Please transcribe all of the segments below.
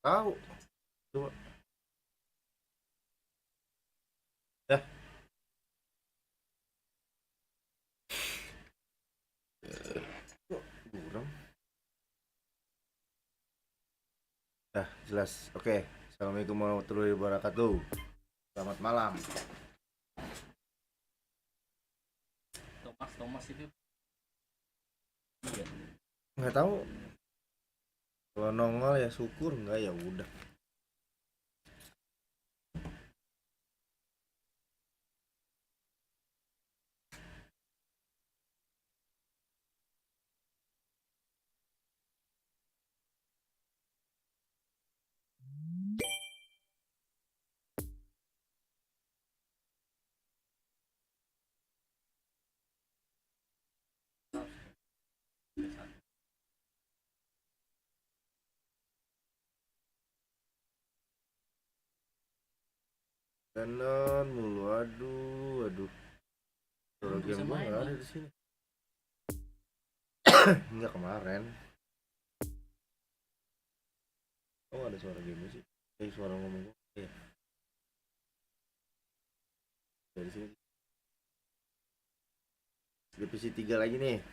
tahu. Coba. Dah. Kurang. Dah, jelas. Oke. Assalamualaikum warahmatullahi wabarakatuh. Selamat malam. Thomas itu iya. Nggak tahu. Kalau nongol ya syukur, enggak ya udah. Kanan mulu, aduh. Suara game gua nggak ada di sini. Enggak kemarin. Oh ada suara game sih. Suara ngomong gua. Iya. Dari sini. Divisi 3 lagi nih.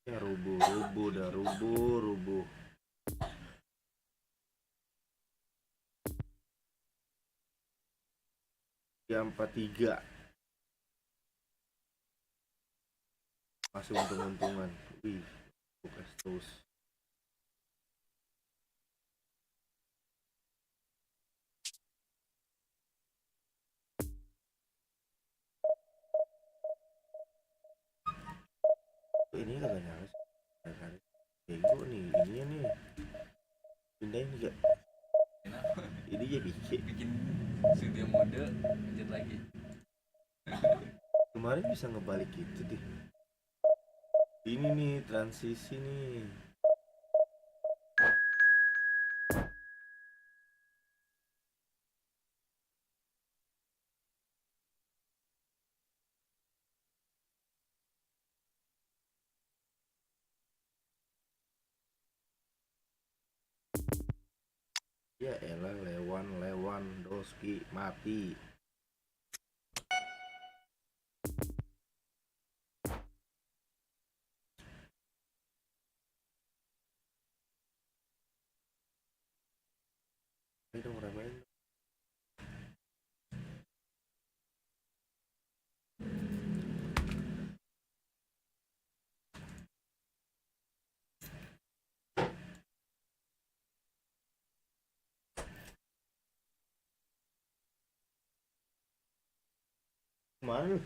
Ya rubuh. Ya 43. Masih untung-untungan. Wih, bukas terus. Ini kagak nyala sih. Bego nih, ininya nih. Pindahin juga. Kenapa? Ini ya bikin studio mode lanjut lagi. Kemarin bisa ngebalik gitu deh. Ini nih transisi nih. Ya elah, lewan doski mati. Ini dong remehin. Kemana?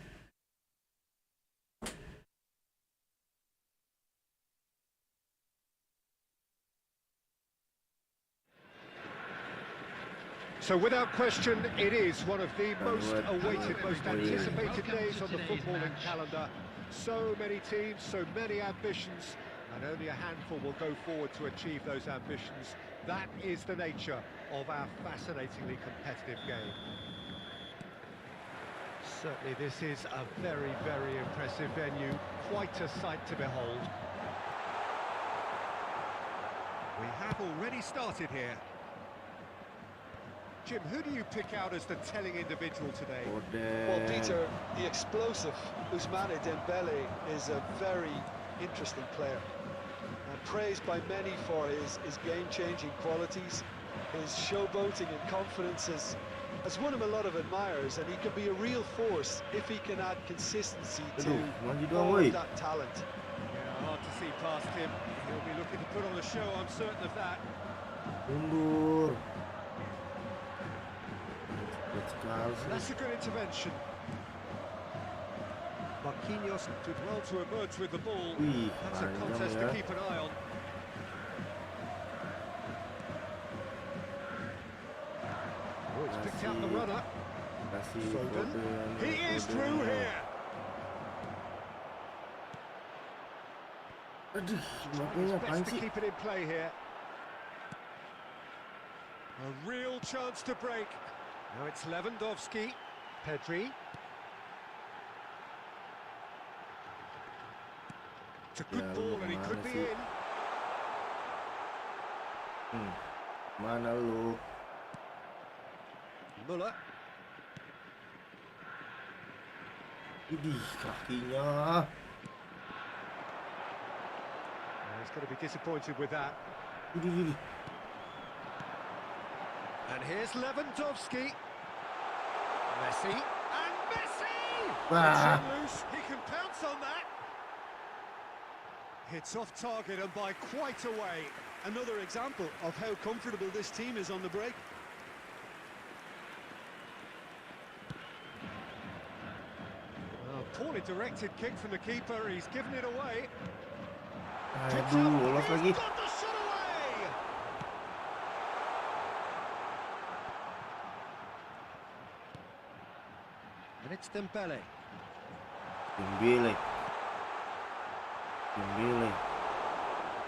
So without question, it is one of the most awaited, most anticipated days on the footballing calendar. So many teams, so many ambitions, and only a handful will go forward to achieve those ambitions. That is the nature of our fascinatingly competitive game. Certainly this is a very, very impressive venue, quite a sight to behold. We have already started here. Jim, who do you pick out as the telling individual today? Well, Peter, the explosive Ousmane Dembele is a very interesting player. And praised by many for his game-changing qualities. His showboating and confidence has won him a lot of admirers, and he can be a real force if he can add consistency to all of that talent. Yeah, hard to see past him. He'll be looking to put on a show, I'm certain of that. Mundur. That's a good intervention. Marquinhos did well to emerge with the ball. That's a contest to keep an eye on. Oh, he's picked out the runner. Foden. He is through here. Aduh, makanya Best to keep it in play here. A real chance to break. Now it's Lewandowski. Pedri. It's a good ball and he could be in. Mana lu? Muller. Idih, kakinya. He's going to be disappointed with that. Idih. And here's Lewandowski. Messi. And Messi! Wah. It's loose. He can pounce on that. Hits off target and by quite a way. Another example of how comfortable this team is on the break. Well, poorly directed kick from the keeper. He's given it away. Aduh, lolos lagi. He's got the shot away! And it's Dembele. Dembele.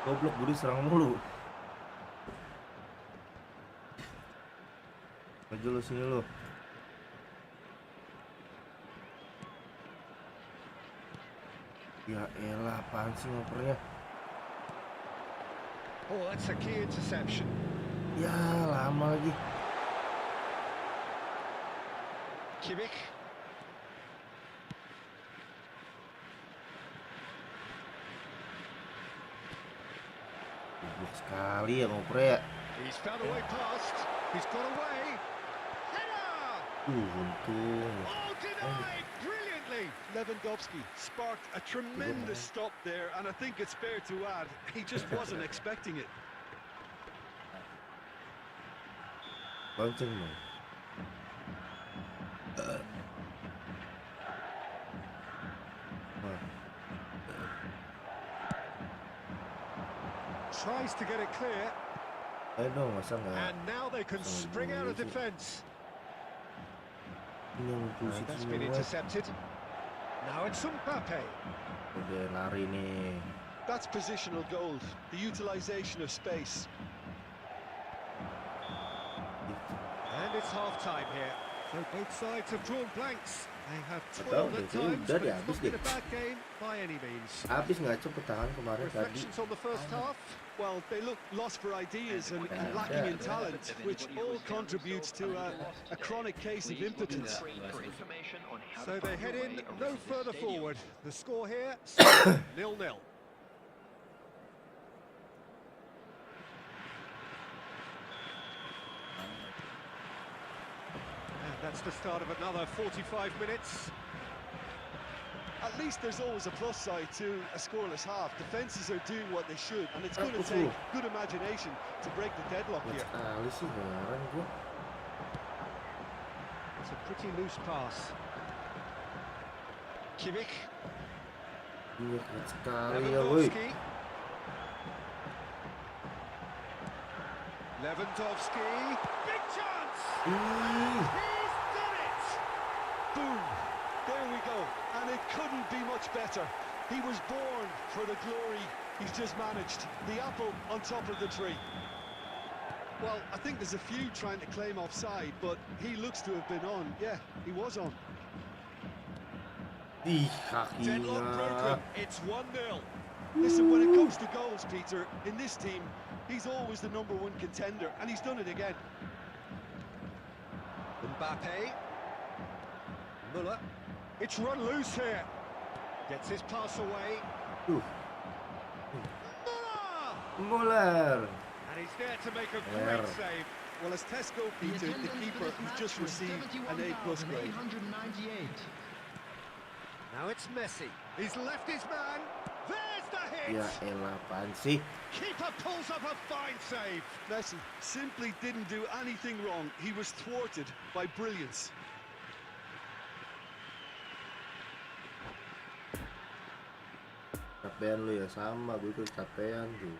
Goblok, Budi serang mulu. Maju lu sini lu. Ya elah, apaan sih ngopernya? Oh, that's a key interception. Ya, lama lagi. Kimmich. Goblok sekali ya ngopernya ya. He's found a way past. He's got away. Header! Untung. Oh, denied brilliantly. Lewandowski sparked a tremendous stop there, and I think it's fair to add, he just wasn't expecting it. Lonceng dong. Tries to get it clear. Dong, masa nggak? And now they can spring out of defence. Ini yang pusing That's semua. been intercepted. Now it's Mbappe. Udah lari nih. That's positional gold, the utilisation of space. And it's half-time here. So both sides have drawn blanks. They have Tahu toiled deh, at kayaknya times, udah but deh, it's habis not been deh. a bad game by any means. Habis nggak cepet tangan kemarin tadi. Reflections on the first half. Well, they look lost for ideas and lacking in talent, which all contributes to a chronic case of impotence. So they head in no further forward. The score here, 0-0. And that's the start of another 45 minutes. At least there's always a plus side to a scoreless half. Defences are doing what they should, and it's going to take good imagination to break the deadlock Kuat here. sekali sih, heran gua. It's a pretty loose pass. Kimmich. Iya, kuat sekali ya, woi. Lewandowski. Big chance! He's done it! Boom! There we go, and it couldn't be much better. He was born for the glory he's just managed. The apple on top of the tree. Well, I think there's a few trying to claim offside, but he looks to have been on. Yeah, he was on. Ih, Deadlock broken. kakinya. It's 1-0. Listen, when it comes to goals, Peter, in this team, he's always the #1 contender, and he's done it again. Mbappe. Muller. It's run loose here. Gets his pass away. Muller! Muller. And he's there to make a great save. Well, as Tesco, Peter, the keeper, who's just received an A+ grade. Now it's Messi. He's left his man. There's the hit. Ya elah, apaan sih? Keeper pulls up a fine save. Messi simply didn't do anything wrong. He was thwarted by brilliance. Capean lu ya, sama gue ikut capean tuh.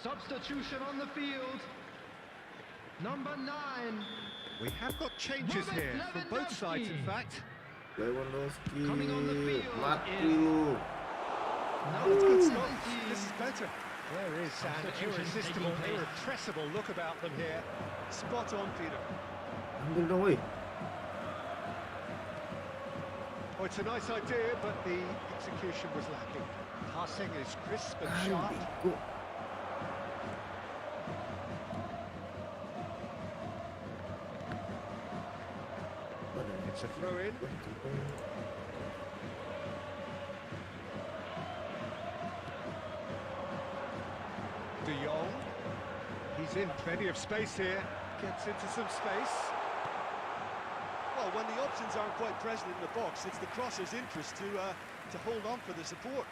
Substitution on the field. Number 9. We have got changes here from both sides, in fact. Lewandowski. Coming on the field Mati is- lu. Oh, it's good stuff. This is better. There is an Substitution irresistible, taking place. irrepressible look about them here. Spot on, Peter. Ambil dong, woi. Oh, it's a nice idea, but the execution was lacking. Passing is crisp and sharp. Bego. It's a throw in. De Jong. He's in plenty of space here. Gets into some space. Well, when the options aren't quite present in the box, it's the crosser's interest to hold on for the support.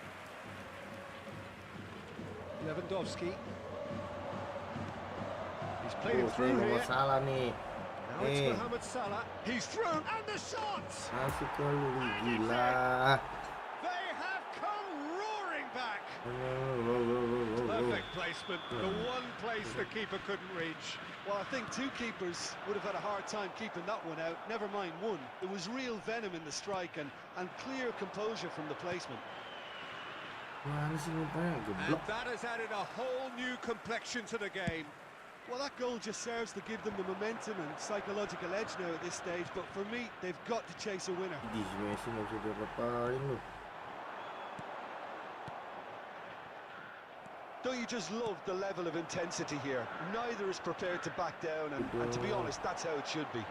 Lewandowski. He's played Oh, it through nomor here. salah nih. Now it's Eh. Mohamed Salah. He's through, and the shot! Masuk ke lu, gila. They have come roaring back. Oh. Perfect placement. The one place the keeper couldn't reach. Well, I think two keepers would have had a hard time keeping that one out, never mind one. There was real venom in the strike and clear composure from the placement. Mana sih ngupanya, And geblok. that has added a whole new complexion to the game. Well, that goal just serves to give them the momentum and psychological edge now at this stage, but for me, they've got to chase a winner. Di Messi nggak bisa diapa-apain lu. Don't you just love the level of intensity here? Neither is prepared to back down, and to be honest, that's how it should be.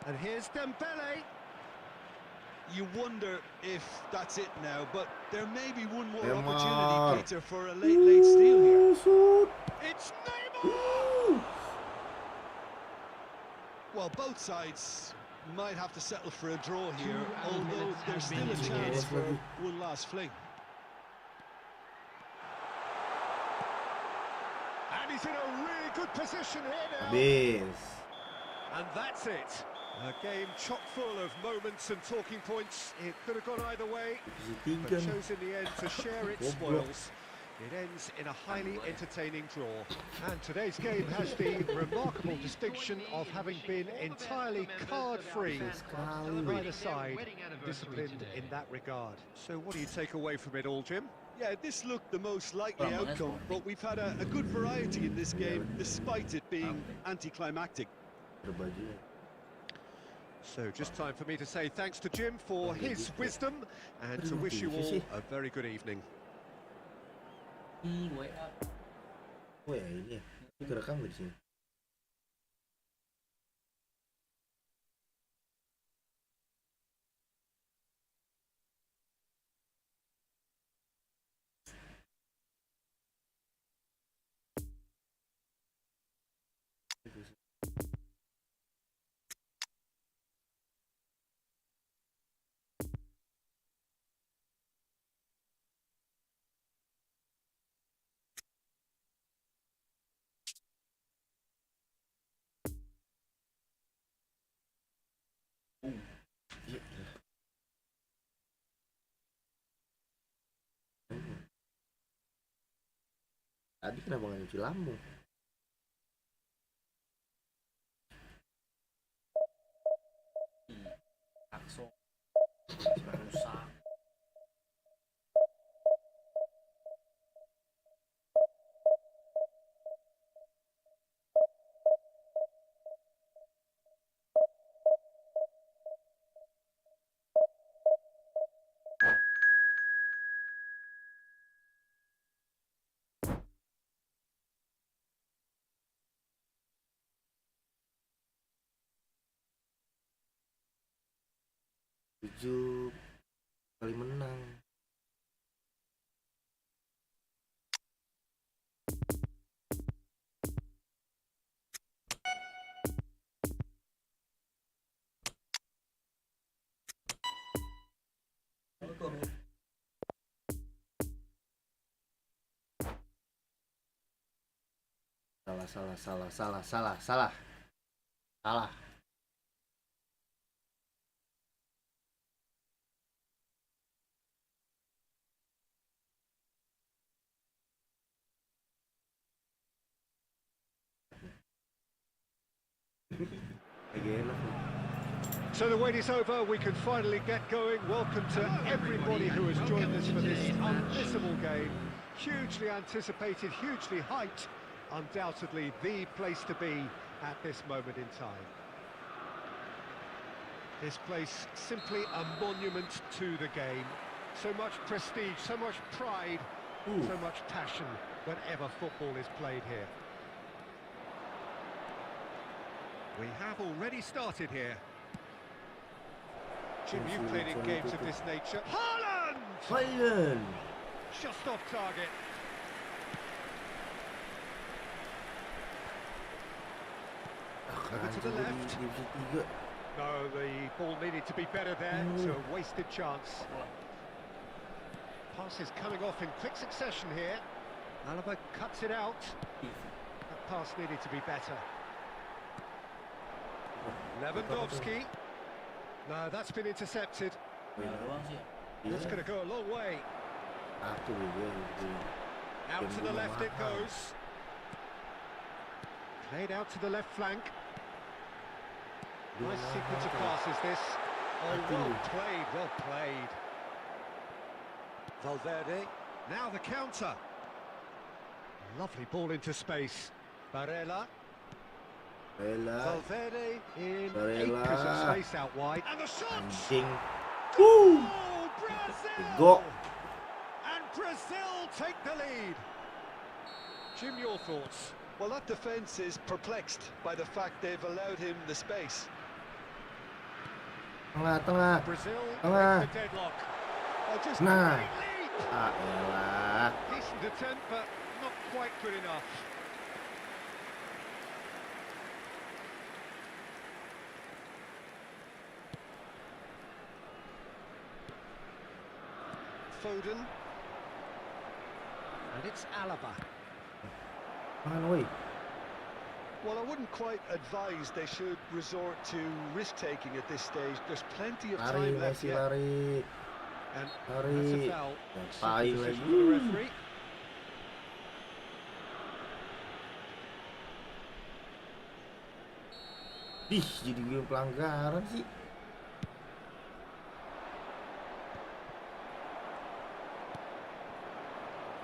And here's Dembele. You wonder if that's it now, but there may be one more Neymar. opportunity, Peter, for a late steal here. Shoot. It's Neymar! Well, both sides might have to settle for a draw here, although there's still a chance for one last fling. And he's in a really good position here now. Habis. And that's it. A game chock full of moments and talking points. It could have gone either way, Posisi but 3 nih. chose in the end to share its spoils. It ends in a highly entertaining draw. And today's game has the remarkable distinction of having been entirely card-free. Sekali. Neither side disciplined in that regard. So what do you take away from it all, Jim? Yeah, this looked the most likely outcome, but we've had a good variety in this game, despite it being anticlimactic. Ada bajunya. So just time for me to say thanks to Jim for his wisdom and to wish you all a very good evening. Oh ya ini ya. Ini kerekam nggak di sini? Iya. Tadi kenapa nggak nyuci lambung? Langsung rusak. Tujuh kali menang. Salah. So the wait is over, we can finally get going. Welcome to everybody who has joined us for this unmissable game. Hugely anticipated, hugely hyped. Undoubtedly the place to be at this moment in time. This place simply a monument to the game. So much prestige, so much pride, so much passion whenever football is played here. We have already started here. Jim, you've played in games of this nature. Haaland! Just off target. Over to the left. No, the ball needed to be better there. It's a wasted chance. Pass is coming off in quick succession here. Alaba cuts it out. That pass needed to be better. Lewandowski. No, that's been intercepted. That's going to go a long way. Out to the left it goes. Played out to the left flank. Nice sequence of passes this. Oh, well played, well played. Valverde. Now the counter. Lovely ball into space. Barella. Valverde in acres of space out wide. And the shot! Oh, Brazil! And Brazil take the lead. Jim, your thoughts? Well, that defence is perplexed by the fact they've allowed him the space. Brazil break the deadlock. Oh, just great lead. Decent attempt, but not quite good enough. Foden. And it's Alaba. Well, I wouldn't quite advise they should resort to risk-taking at this stage. There's plenty of time left yet. And that's a foul. Decision for the referee. Jadi gue pelanggaran sih.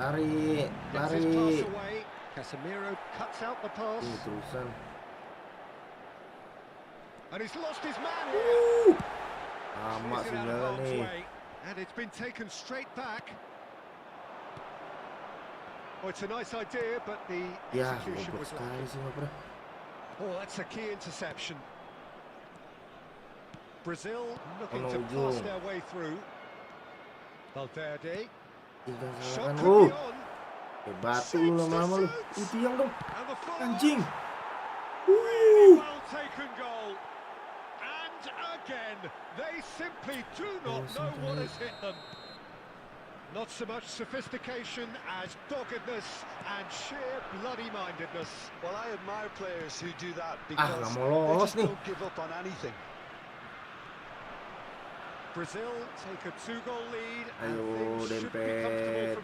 Lari. Casemiro cuts out the pass. Terusan. And he's lost his man here. Amat segala nih. And it's been taken straight back. Oh, it's a nice idea, but the execution was lacking. Oh, that's a key interception. Brazil looking to pass their way through. Valverde. Shot could be on. Batu lu lama-lama lu. Tiang dong. Anjing. Really well taken goal. And again, they simply do not know what has hit them. Not so much sophistication as doggedness and sheer bloody-mindedness. Well, I admire players who do that because they just don't give up on anything. Brazil take a 2-goal lead. Ayo, dempet.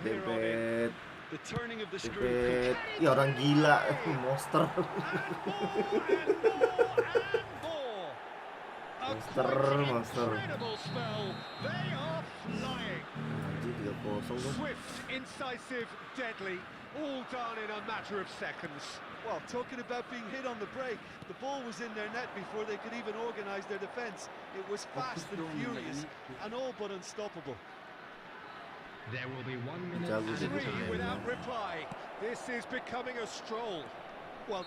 The turning of the screw. Ya orang gila, monster. Monster. They are flying. Swift, incisive, deadly, all done in a matter of seconds. Well, talking about being hit on the break, the ball was in their net before they could even organise their defence. It was fast and furious and all but unstoppable. There will be 1 minute. 3 without reply. This is becoming a stroll. Well,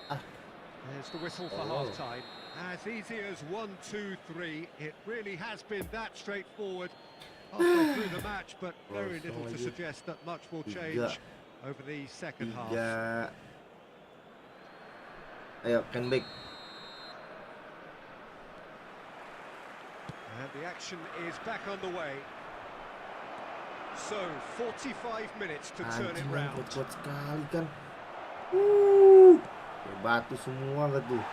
there's the whistle for half-time. As easy as 1, 2, 3. It really has been that straightforward halfway through the match, but very little to suggest that much will change over the second half. Ayo, can back. And the action is back underway. So, 45 minutes to turn it round. Kuat sekali kan. Batu semua gak tuh.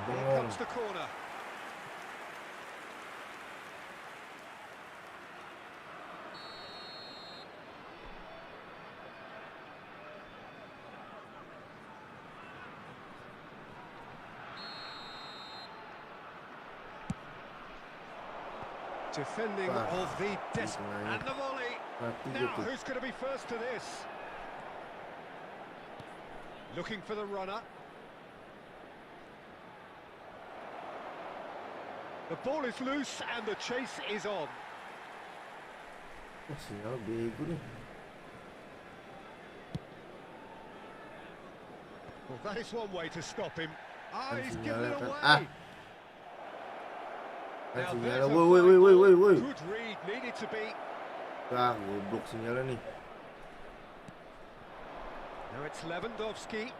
Here comes the corner. Defending of the and the volley. Now, who's going to be first to this? Looking for the runner. The ball is loose and the chase is on. Sinyal bego nih. Well, that is one way to stop him. He's given it away. Now there's a woi. good read, needed to be. Goblok sinyalnya nih. Now it's Lewandowski.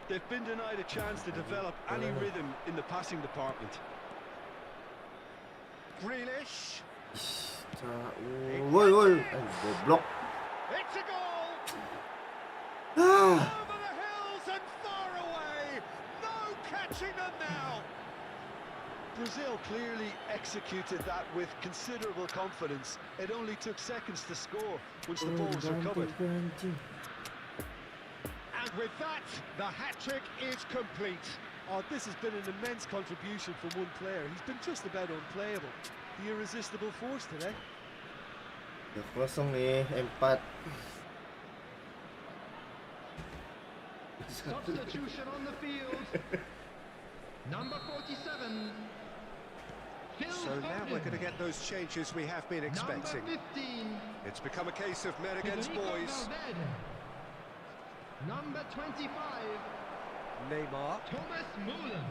They've been denied a chance to develop any rhythm in the passing department. Grealish. Woi. Goblok. It's a goal. Over the hills and far away. No catching them now. Brazil clearly executed that with considerable confidence. It only took seconds to score once the ball was recovered. And with that, the hat-trick is complete. Oh, this has been an immense contribution from one player. He's been just about unplayable. The irresistible force today. 2-0 nih, 4. Substitution on the field. Number 47. So now we're going to get those changes we have been expecting. Number 15. It's become a case of men against boys. Number 25. Neymar. Thomas Müller.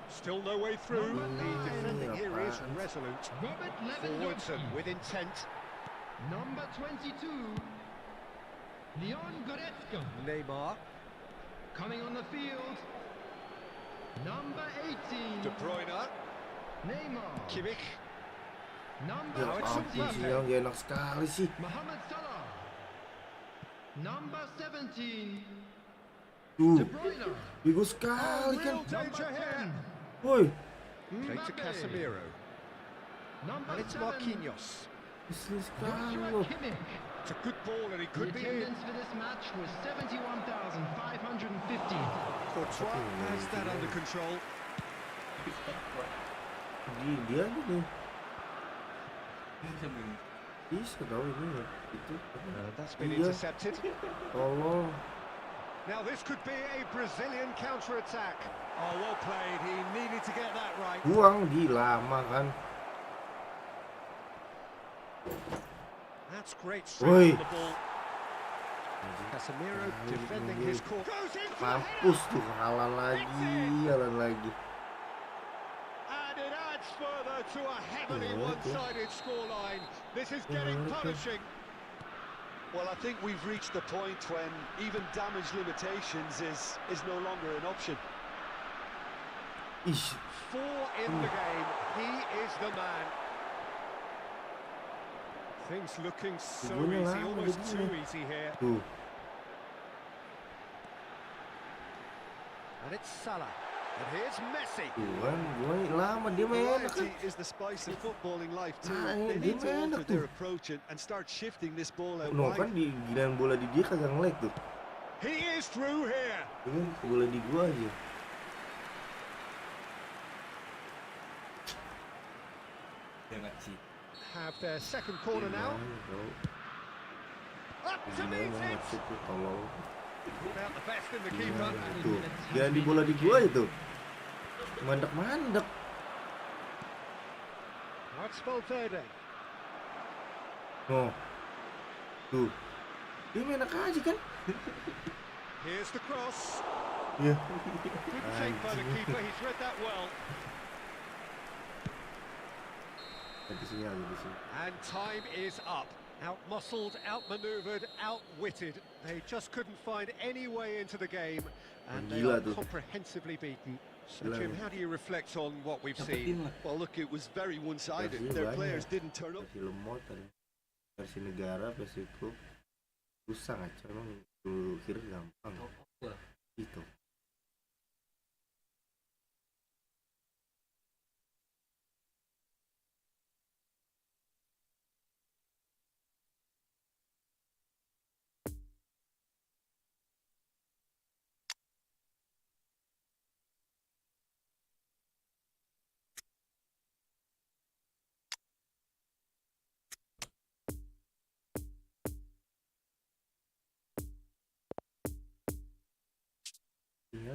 Still no way through. The defending here is resolute. Robert Forwards Lewandowski. and with intent. Number 22. Leon Goretzka. Neymar. Coming on the field. Number 18. De Bruyne. Neymar. Kimmich. Number Now it's 20. Sinyal gak enak sekali sih. Mohamed Salah. Number 17. Tuh, De Bruyne. bego sekali kan. Real danger here. Woi, Play to Casemiro. Number And it's 7. Marquinhos. kesel sekali Joshua loh. Kimmich. It's a good ball and he The could be in. attendance for this match was 71,550. Courtois has that under control. Dia aja nih. Bisa tau ini ya. Itu. That's been Iya. intercepted. Tolong. Now this could be a Brazilian counter-attack. Oh, well played. He needed to get that right. Buang di lama kan. That's great Oi. strength on the ball. Casemiro defending his course. Goes into the Mampus header. tuh, halan lagi. And it adds further to a heavily one-sided scoreline. This is getting punishing. Well, I think we've reached the point when even damage limitations is no longer an option. Ih, 4 in the game. He is the man. Things looking so Ibunya easy, lama almost jadinya. too easy here. tuh. And it's Salah. And here's Messi. Tuh kan, gue lama dia main kan. Variety is the spice of footballing life too. Ah, They ini need to gimana alter tuh? their approach and start shifting this ball out No kan wide. di giliran bola di dia kagak nge-lag tuh. He is through here. Ini bola di gua aja. Have their second corner now. Up to meet it. Tolong. Without the best in the keeper. Tuh, jangan di bola di gua itu. Mandek-mandek. Now it's Valverde. No. Tuh. Dia main enak aja kan? Here's the cross. Iya. Good save by the keeper. He's read that well. Di sini aja di sini. And time is up. Out-muscled, out-maneuvered, outwitted. They just couldn't find any way into the game. And they Gila are tuh. comprehensively beaten. So, Gila Jim, ya. how do you reflect on what we've seen? Well, look, it was very one-sided. Versi Their banyak. players didn't turn up. Versi lemot tadi. Versi negara, versi klub. Susah ngaca emang dulu kira gampang. Gitu.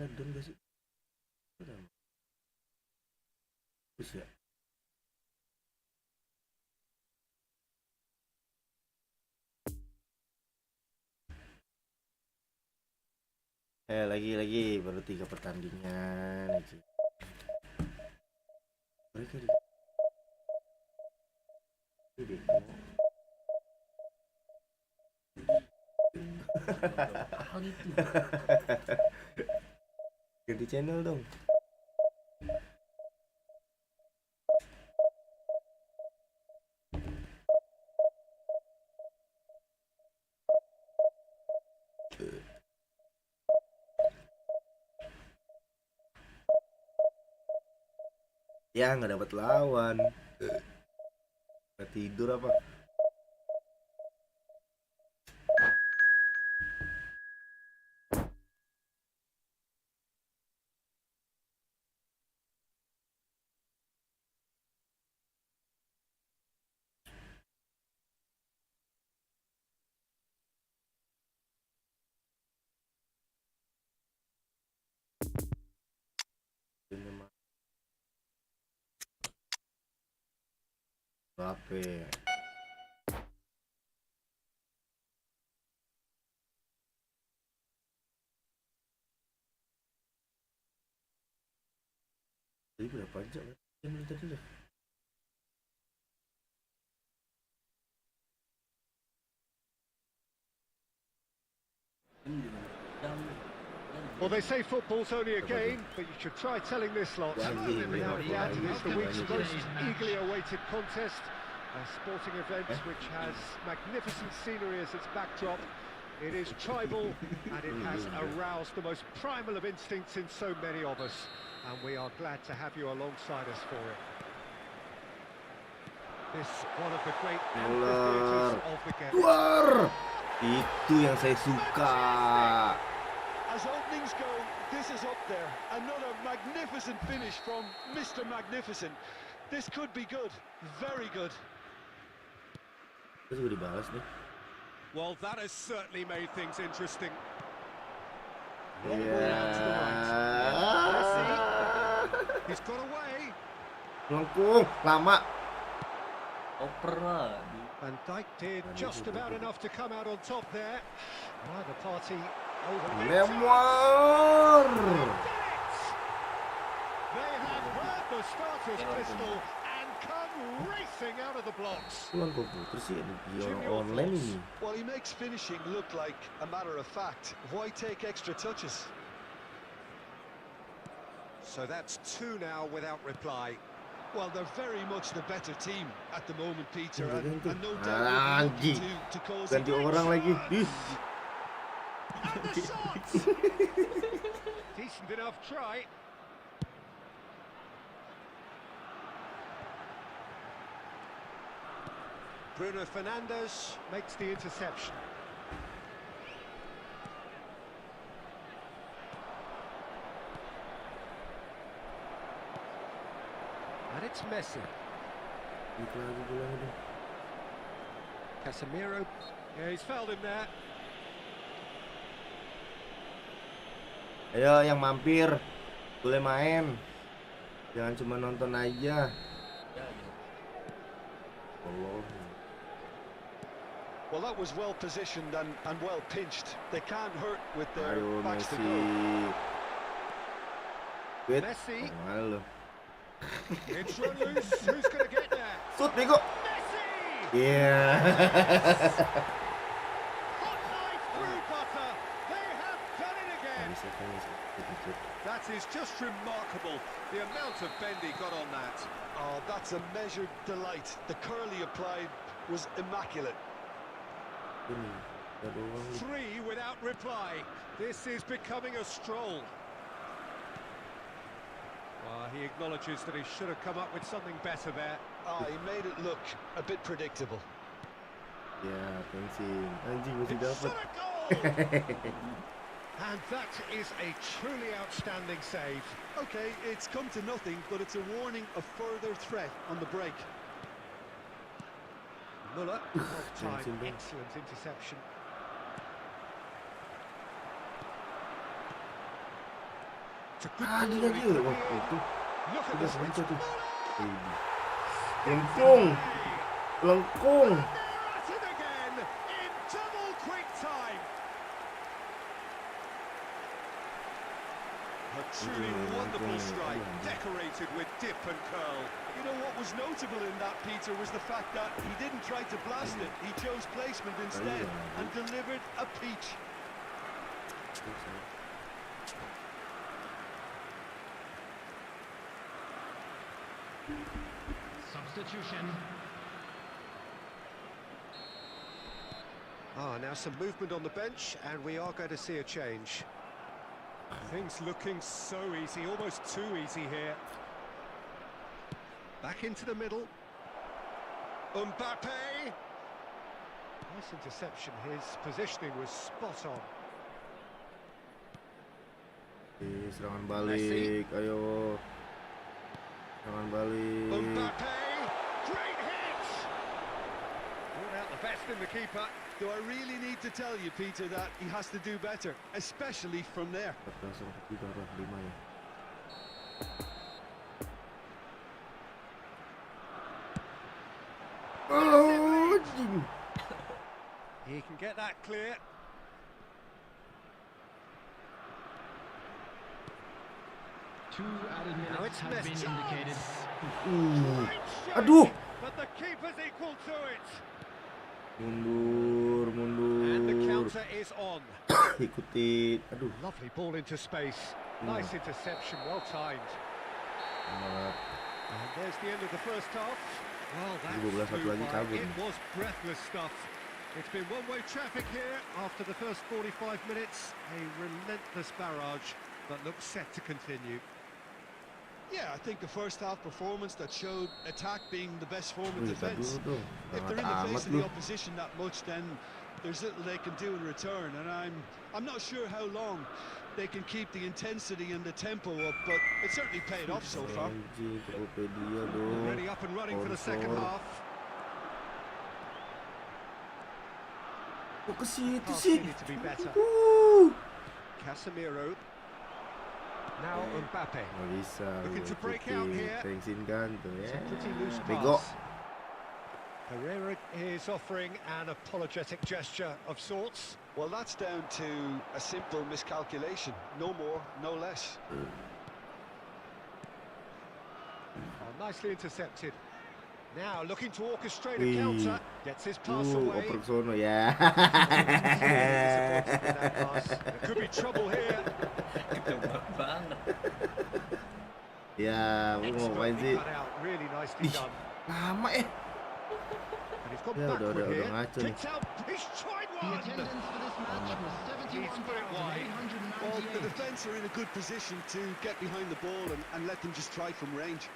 Ramadan gak sih? Terus ya. Lagi baru 3 pertandingan aja. Mereka di Hal itu. ganti channel dong. Ya nggak dapat lawan. Nggak tidur apa? Bape. Jadi berapa jam tadi dah? Well, they say football's only a game, but you should try telling this lot. Without doubt, it is the week's most eagerly awaited contest, a sporting event which has magnificent scenery as its backdrop. It is tribal, and it has aroused the most primal of instincts in so many of us, and we are glad to have you alongside us for it. This one of the great amphitheaters of the game. Keluar! Itu yang saya suka. As openings go, this is up there. Another magnificent finish from Mr. Magnificent. This could be good, very good. Terus udah dibalas nih. Well, that has certainly made things interesting. He's got away. Melengkung, lama. Oper lah. Van Dijk did just about enough to come out on top there. Neither party overlooked. Memoir. They have heard the starter's pistol and come racing out of the blocks. Pulang kok putus sih di online ini. Well, he makes finishing look like a matter of fact. Why take extra touches? So that's 2 now without reply. Well, they're very much the better team at the moment, Peter, and no Ah, doubt anjing. to cause Ganti orang lagi. Ih. And the shot! Decent enough try. Bruno Fernandes makes the interception. And it's Messi. Casemiro. Yeah, he's fouled him there. Ayo yang mampir, boleh main. Jangan cuma nonton aja. Allah. Well, that was well positioned and well pinched. They can't hurt with their Ayo backs to Messi. goal. Wait. Messi. Malu. It's run loose. Who's going to get there? Shoot, bego. Messi! Yeah. Hot knife through butter. They have done it again. That is just remarkable. The amount of bend he got on that. Oh, that's a measured delight. The curl he applied was immaculate. 3 without reply. This is becoming a stroll. He acknowledges that he should have come up with something better there. He made it look a bit predictable. Ya, pensiun. Anjing masih It's dapat. a goal! And that is a truly outstanding save. Okay, it's come to nothing, but it's a warning of further threat on the break. Muller, off-time, Jensen. excellent interception. It's a good Dia ball. aja. Wah, itu. Look at Udah this. sengaja tuh. Lengkung. Lengkung. They're at it again in double quick time. A truly wonderful strike, decorated with dip and curl. You know what was notable in that, Peter, was the fact that he didn't try to blast it. He chose placement instead and delivered a peach. Substitution. Now some movement on the bench, and we are going to see a change. Things looking so easy, almost too easy here. Back into the middle. Mbappe! Nice interception, his positioning was spot on. Serangan balik, ayo. Serangan balik. Mbappe! Great hit! Brought out the best in the keeper. Do I really need to tell you, Peter, that he has to do better, especially from there? 4-0 5 ya. Oh, He can get that clear. Two added Now minutes it's have been missed. indicated. Great shot, Aduh. but the keeper's equal to it. Mundur, And the mundur. counter is on. Ikutin. Aduh. Lovely ball into space. Nice interception, well timed. Semangat. And there's the end of the first half. Well, that 12 flew lagi by. kabur. It was breathless stuff. It's been one-way traffic here after the first 45 minutes. A relentless barrage, but looks set to continue. Yeah, I think the first half performance that showed attack being the best form of Wih, defence. dulu dong. If they're in the Amat face of lu. the opposition that much, then there's little they can do in return. And I'm not sure how long they can keep the intensity and the tempo up, but it certainly paid off so far. Anjing, Tokopedia dong. Already up and running for the second Sponsor. half. Kok ke situ Pass sih? needed to be better. Casemiro. Now Mbappe. Nggak bisa. Looking to break out here. Thanksin kan tuh ya. It's a pretty loose Bego. pass. Herrera is offering an apologetic gesture of sorts. Well, that's down to a simple miscalculation. No more, no less. Nicely intercepted. Now looking to orchestrate a Wih. counter. Gets his pass away. Oper ke sono ya. Disappointed with that pass. There could be trouble here. Ketebak banget. Ya, lu mau ngapain sih? Cut out. Really nicely Ih, done. lama And he's gone Ya, backward udah here. ngaco nih. Kicks out. He's tried The one. attendance for this match was He's put it wide. Well, the 71,898. defence are in a good position to get behind the ball and let them just try from range.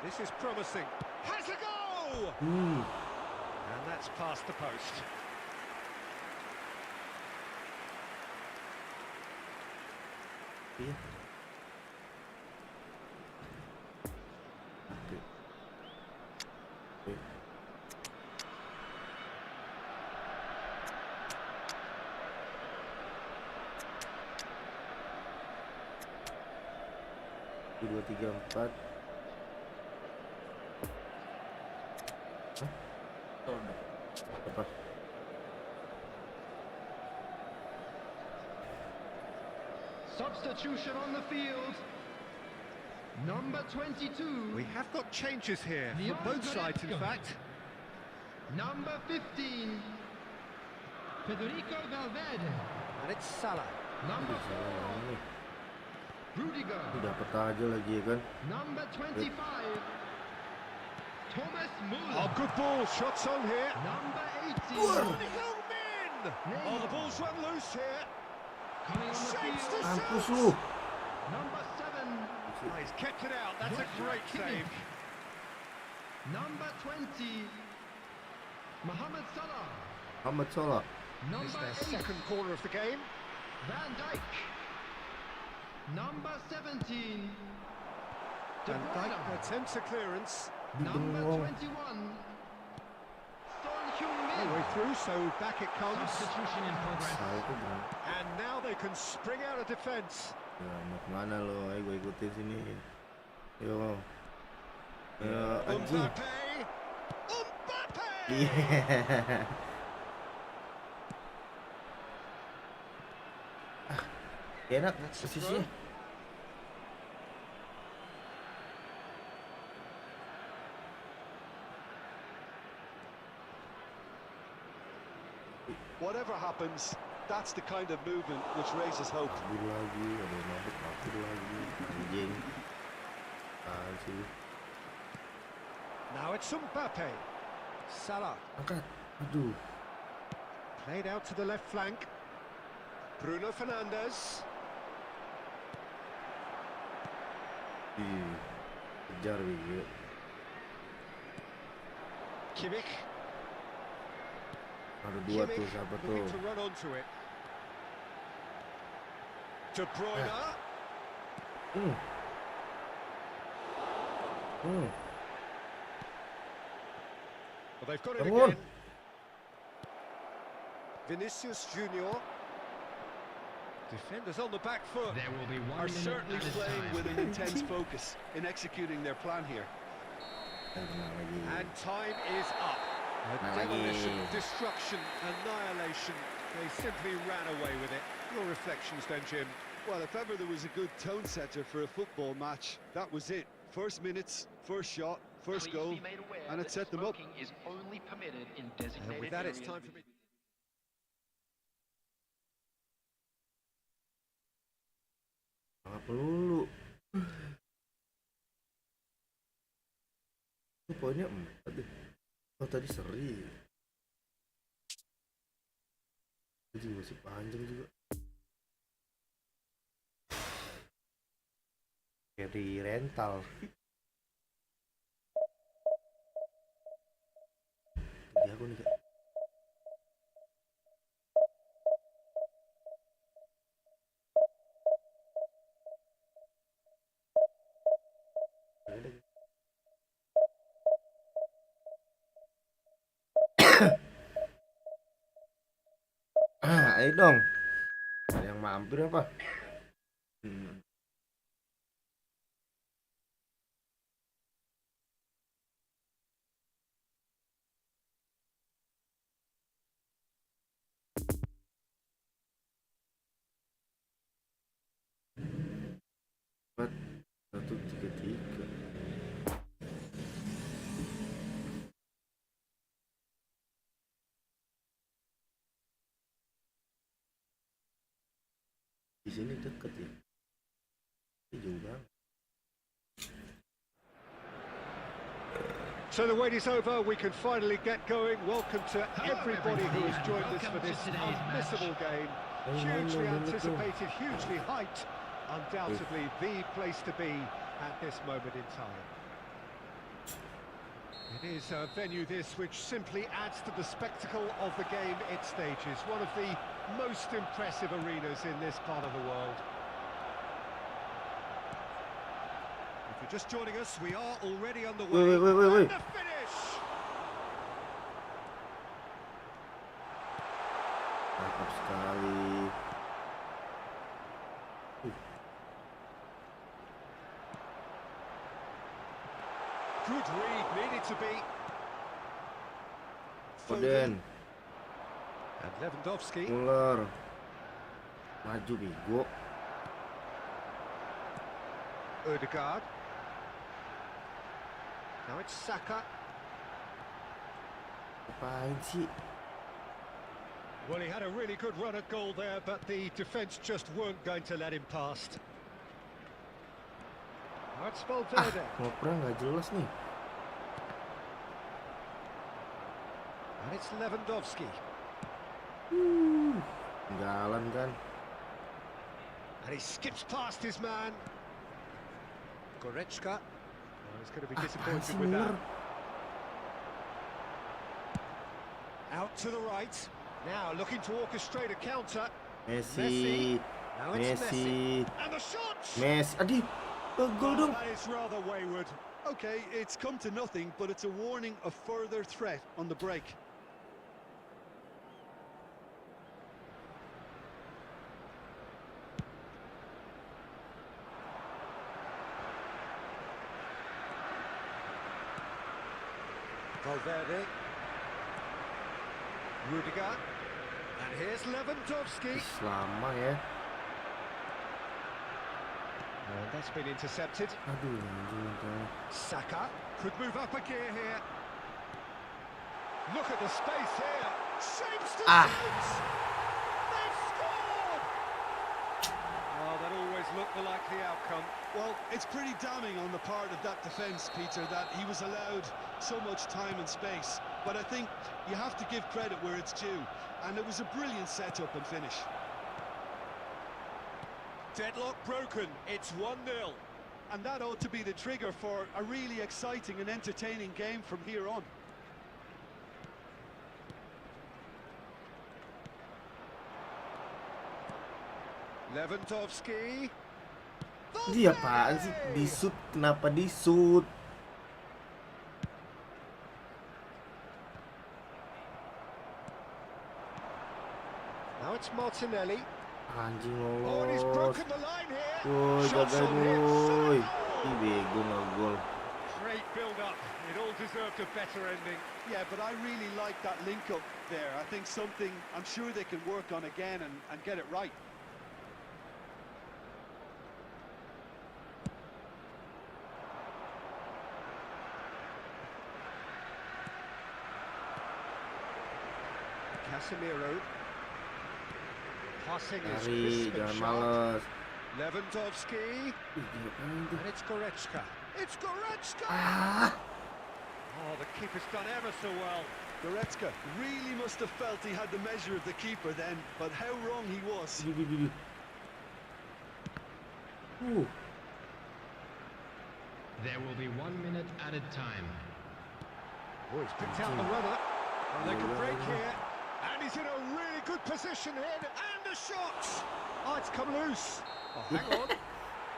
This is promising. Has a go! Hmm. And that's past the post. Iya. Oke. Oke. Dua, tiga, empat. Apa? Substitution on the field. Number 22. We have got changes here The from both sides, in Goretzka. fact. Number 15. Federico Valverde. And it's Salah. Number Salah 4. nih. Rudiger. Dapat aja lagi ya kan. Number 25. Thomas Muller. Oh, good ball. Shots on here. Number 18. Running home in. Oh, the ball's run loose here. Coming on the Shapes to field. Mampus shoot. lu. Number 7. Oh, he's kept it out. That's a great save. Number 20. Mohamed Salah. Ahmad Salah. It's Number their 8. second corner of the game. Van Dijk. Number 17. De Van Dijk Bruyne. attempts a clearance. Number Bengong. 21. Son Heung-min. Halfway through, so back it comes. Substitution in progress. And now they can spring out of defence. Ya, mau kemana lo? Ayo gue ikutin sini. Yo. Anjing. Mbappe! Iya. Enak posisinya. Whatever happens, that's the kind of movement which raises hope. Kabur lagi, ada yang mabuk kabur lagi. Anjing. Sih. Now it's Mbappe. Salah. Angkat. Aduh. Played out to the left flank. Bruno Fernandes. Kejar gitu. Kimmich. Ada dua tuh, siapa tuh? Looking to run onto it. De Bruyne. Well, they've got it Come on. again. Vinicius Junior. Defenders on the back foot. There will be 1 Are minute certainly added playing time. with an intense focus in executing their plan here. And time is up. Demolition, destruction, annihilation. They simply ran away with it. Your reflections then, Jim? Well, if ever there was a good tone setter for a football match, that was it. First minutes, first shot, first goal, and it set them up. Is only permitted in And with that, it's time for me. Apa dulu? Poinnya 4 deh. Oh tadi seri. Jadi masih panjang juga. Kayak di rental. Jadi aku nih Kak. Ayo dong. Ada yang mampir apa? Empat, 1, 3, 3. Di sini deket ya. Ini jauh banget. So the wait is over, we can finally get going. Welcome to everybody who has joined us for this unmissable game. Hugely anticipated, hugely hyped. Undoubtedly the place to be at this moment in time. It is a venue this which simply adds to the spectacle of the game it stages. One of the most impressive arenas in this part of the world. If you're just joining us, we are already on the way. Wait. And the finish! Mantap sekali. Good read, needed to be. Foden. And Lewandowski. Muller. Maju bego. Odegaard. Now it's Saka. Apain sih? Well, he had a really good run at goal there, but the defence just weren't going to let him past. That's Valverde. Ngoprek nggak jelas nih. And it's Lewandowski. Jalan kan. And he skips past his man. Goretzka. Oh, he's going to be disappointed with that. Out to the right. Now looking to orchestrate a counter. Messi. Now it's Messi. And the shot! Messi. Aduh. Gol dong. That is rather wayward. Okay, it's come to nothing, but it's a warning of further threat on the break. Valverde. Rudiger. And here's Lewandowski. Lama ya. And that's been intercepted. Aduh, anjing. Saka could move up a gear here. Look at the space here. Shapes to shoot. They've scored. Oh, that always looked the likely outcome. Well, it's pretty damning on the part of that defence, Peter, that he was allowed so much time and space. But I think you have to give credit where it's due. And it was a brilliant setup and finish. Deadlock broken. It's 1-0. And that ought to be the trigger for a really exciting and entertaining game from here on. Lewandowski. Dia apaan sih? Disut, kenapa disut? Now it's Martinelli. Anjing Oh, and he's lolos. broken the line here. Woi, Shots jagain on him. woi. Oh! Ih, bego nge-gol. Great build-up. It all deserved a better ending. Yeah, but I really like that link-up there. I think something I'm sure they can work on again and get it right. Casemiro. Passing is Dari, crisp and jangan sharp. males. Lewandowski. Ih, dia apaan tuh? And it's Goretzka. It's Goretzka! Ah, Oh, the keeper's done ever so well. Goretzka really must have felt he had the measure of the keeper then, but how wrong he was. di. There will be 1 minute added time. Oh, he's picked out the runner. Oh, they can break here. And he's in a really good position here. And the shot! Oh, it's come loose. Oh, hang on.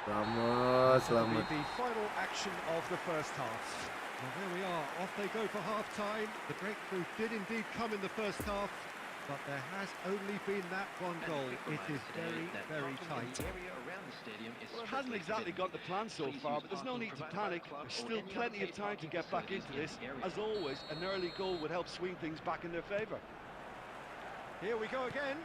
Selamat, That'll be selamat. the final action of the first half. Well, there we are. Off they go for half-time. The breakthrough did indeed come in the first half, but there has only been that one goal. It is very, very tight. Well, it hasn't exactly got the plan so far, but there's no need to panic. There's still plenty of time to get back into this. As always, an early goal would help swing things back in their favour. Here we go again.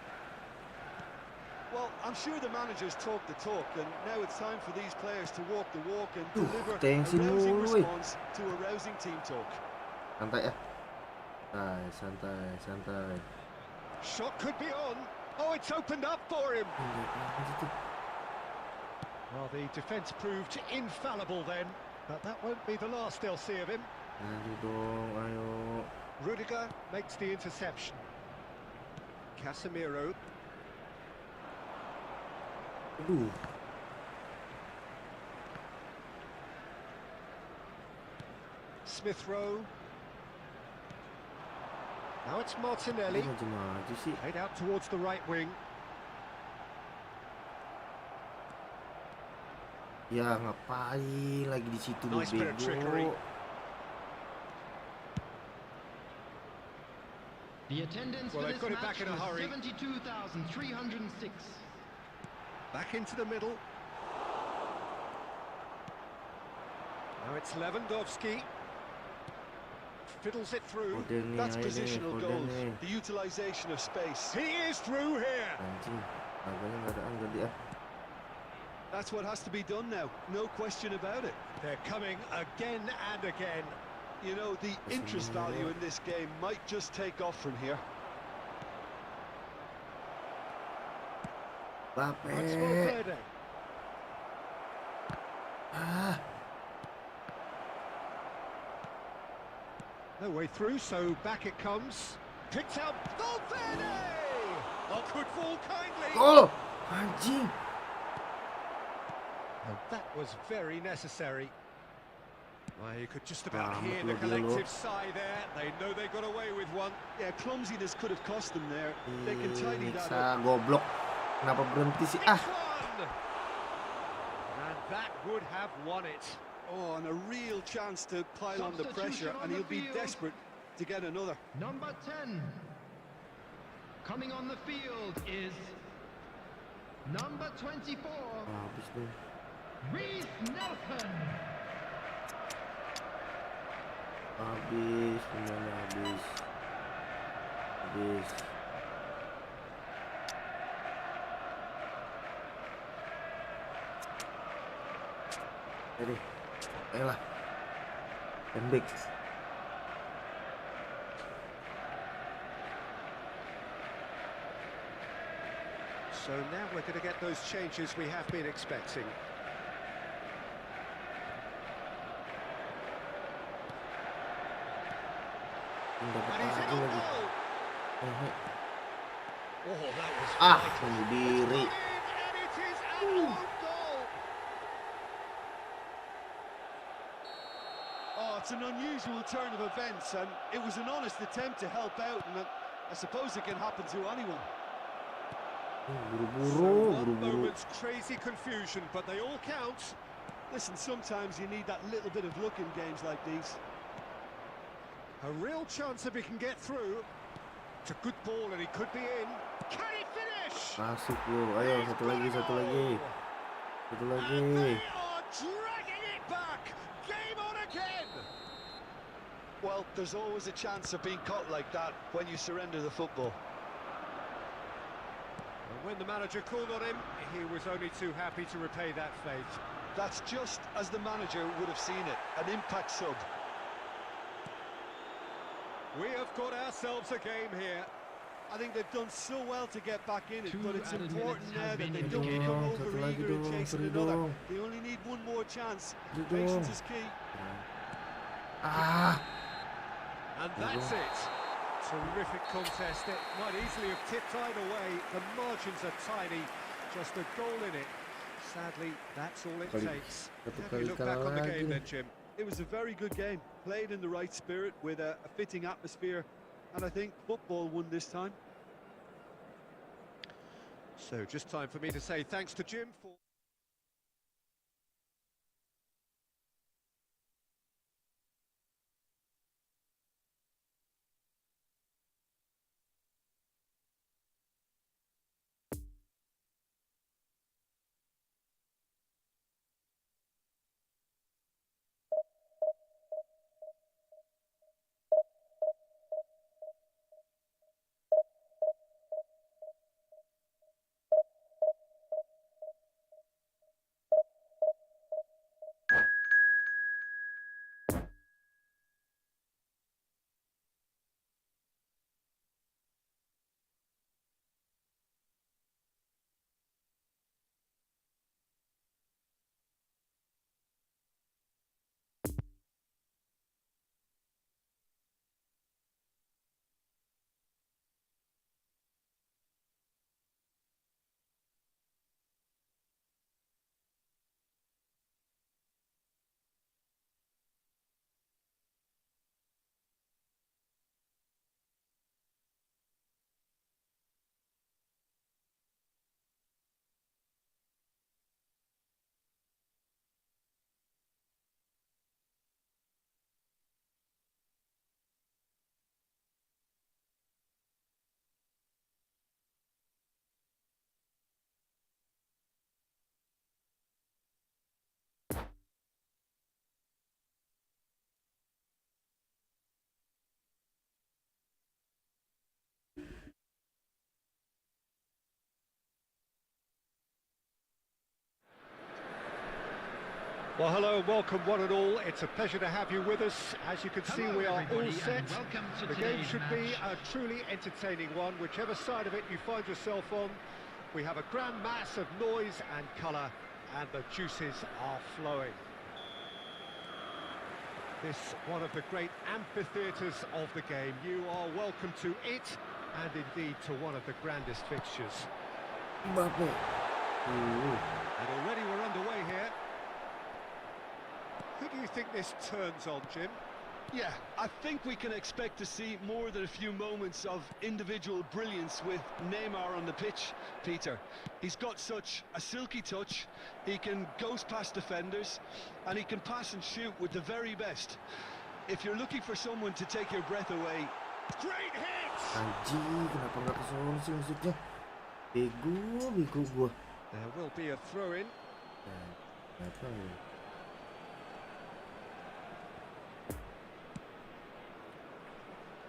Well, I'm sure the managers talk the talk, and now it's time for these players to walk the walk and deliver a tensi rousing mulu, weh. response to a rousing team talk. Santai ya. Santai. Shot could be on. Oh, it's opened up for him. Well, the defence proved infallible then, but that won't be the last they'll see of him. Ayo dong, ayo. Rudiger makes the interception. Casemiro. Aduh. Smith Rowe. Now it's Martinelli. Maju sih. Played out towards the right wing. Ya ngapain lagi di situ lu Nice bit of trickery. bego. The attendance Well, for they've this got it back match in a was hurry. 72,306. Back into the middle. Now it's Lewandowski. Fiddles it through. Kode nih, That's ayo nih, positional kode goals, nih. the utilisation of space. He is through here. Anjing, agaknya nggak ada angga dia. That's what has to be done now, no question about it. They're coming again and again. You know, the interest value in this game might just take off from here. That's Bape. Valverde. Ah, No way through, so back it comes. Picked out Valverde. Oh, could fall kindly. gol. Anjing. And that was very necessary. Well, you could just about Selamat hear lo, the Gilo. collective sigh there. They know they got away with one. Yeah, clumsiness could have cost them there. They can tidy that Niksa up. goblok. Kenapa berhenti sih? It's Ah. one! And that would have won it. Oh, and a real chance to pile on the pressure, Substitution on and the he'll be field. desperate to get another. Number 10. Coming on the field is number 24, Habis tuh. Reece Nelson. Habis, semuanya habis. Jadi, ayolah. Pendek. So now we're going to get those changes we have been expecting. And he's in on goal. Oh, that was Sendiri. and it is an own goal. Oh, it's an unusual turn of events, and it was an honest attempt to help out, and I suppose it can happen to anyone. One moment's crazy confusion, but they all count. Listen, sometimes you need that little bit of luck in games like these. A real chance if he can get through. It's a good ball and he could be in. Can he finish? Masuk bro. Ayo, satu lagi. And they are dragging it back. Game on again. Well, there's always a chance of being caught like that when you surrender the football. And when the manager called on him, he was only too happy to repay that faith. That's just as the manager would have seen it, an impact sub. We have got ourselves a game here. I think they've done so well to get back in it, 2 but it's added important minutes now have that been they in the don't game. become Satu over lagi eager in dong, chasing sorry another. dong. They only need one more chance. Sorry Patience dong. is key. And that's it. Terrific contest. It might easily have tipped either way. The margins are tiny. Just a goal in it. Sadly, that's all it takes. Satu How do you kali look back on the kalah game lagi. then, Jim? It was a very good game, played in the right spirit with a fitting atmosphere, and I think football won this time. So just time for me to say thanks to Jim for... Well, hello and welcome one and all. It's a pleasure to have you with us. As you can see, Hello, we are all everybody, set. and welcome to The game today's should be match. a truly entertaining one, whichever side of it you find yourself on. We have a grand mass of noise and colour, and the juices are flowing. This one of the great amphitheatres of the game. You are welcome to it, and indeed to one of the grandest fixtures. Mbappe. And already we're underway here. Who do you think this turns on, Jim? Yeah, I think we can expect to see more than a few moments of individual brilliance with Neymar on the pitch, Peter. He's got such a silky touch, he can ghost past defenders, and he can pass and shoot with the very best. If you're looking for someone to take your breath away... Great hit! Anjing, kenapa nggak kesono sih maksudnya? Bego gua. There will be a throw-in. Kenapa ya?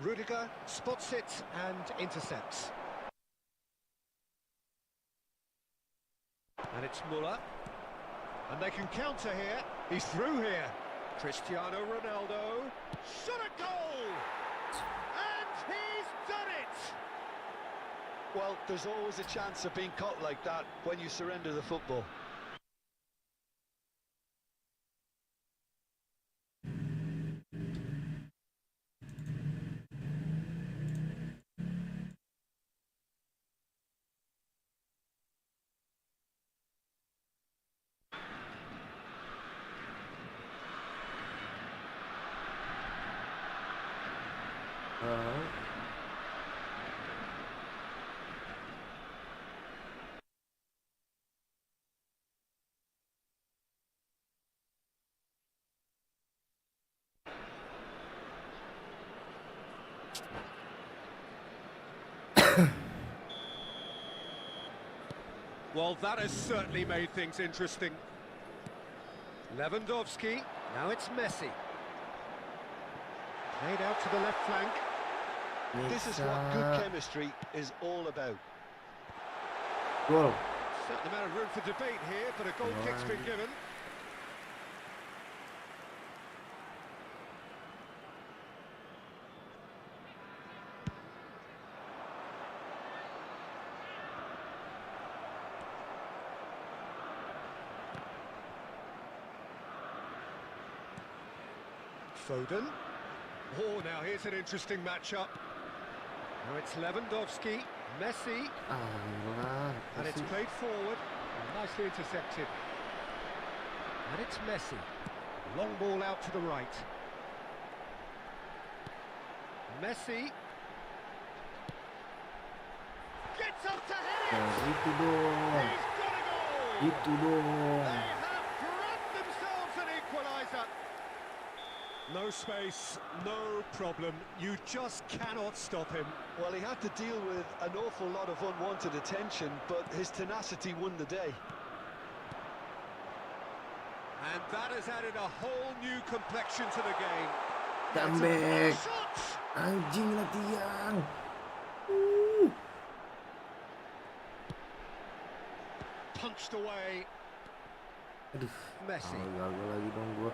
Rudiger spots it and intercepts. And it's Muller. And they can counter here. He's through here. Cristiano Ronaldo. Shot a goal! And he's done it! Well, there's always a chance of being caught like that when you surrender the football. Well, that has certainly made things interesting. Lewandowski, now it's Messi. Played out to the left flank. This is what good chemistry is all about. Goal. Certain amount of room for debate here, but a goal kick's been given. Foden. Oh, now here's an interesting matchup. Now it's Lewandowski, Messi, and it's played forward, nicely intercepted. And it's Messi. Long ball out to the right. Messi. Gets up to head it! Itu dong. He's got a goal! Itu dong. They have grabbed themselves an equaliser. No space, no problem. You just cannot stop him. Well, he had to deal with an awful lot of unwanted attention, but his tenacity won the day. And that has added a whole new complexion to the game. Comeback. Shot! Anjing lah tiang. Punched away. Aduh. Messi. Gagal lagi dong gua.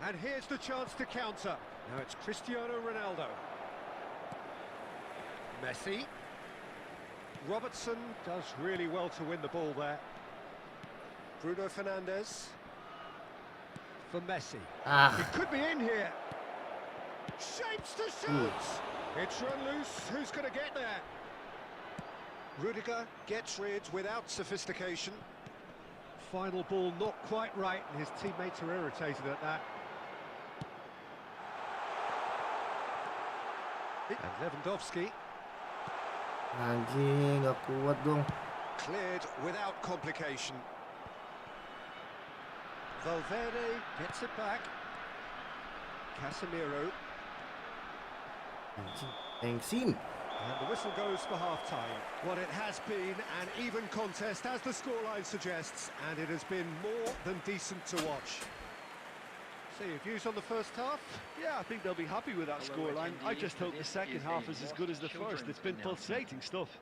And here's the chance to counter. Now it's Cristiano Ronaldo. Messi. Robertson does really well to win the ball there. Bruno Fernandes. For Messi. It could be in here. Shapes to shoot. It's run loose. Who's going to get there? Rudiger gets rid without sophistication. Final ball not quite right, and his teammates are irritated at that. And Lewandowski. Anjing, gak kuat dong. Cleared without complication. Valverde gets it back. Casemiro. Anjing, thanksin. And the whistle goes for half-time. Well, it has been an even contest, as the scoreline suggests, and it has been more than decent to watch. So, your views on the first half? Yeah, I think they'll be happy with that scoreline. I just hope the second half is as good as the first. It's been pulsating stuff.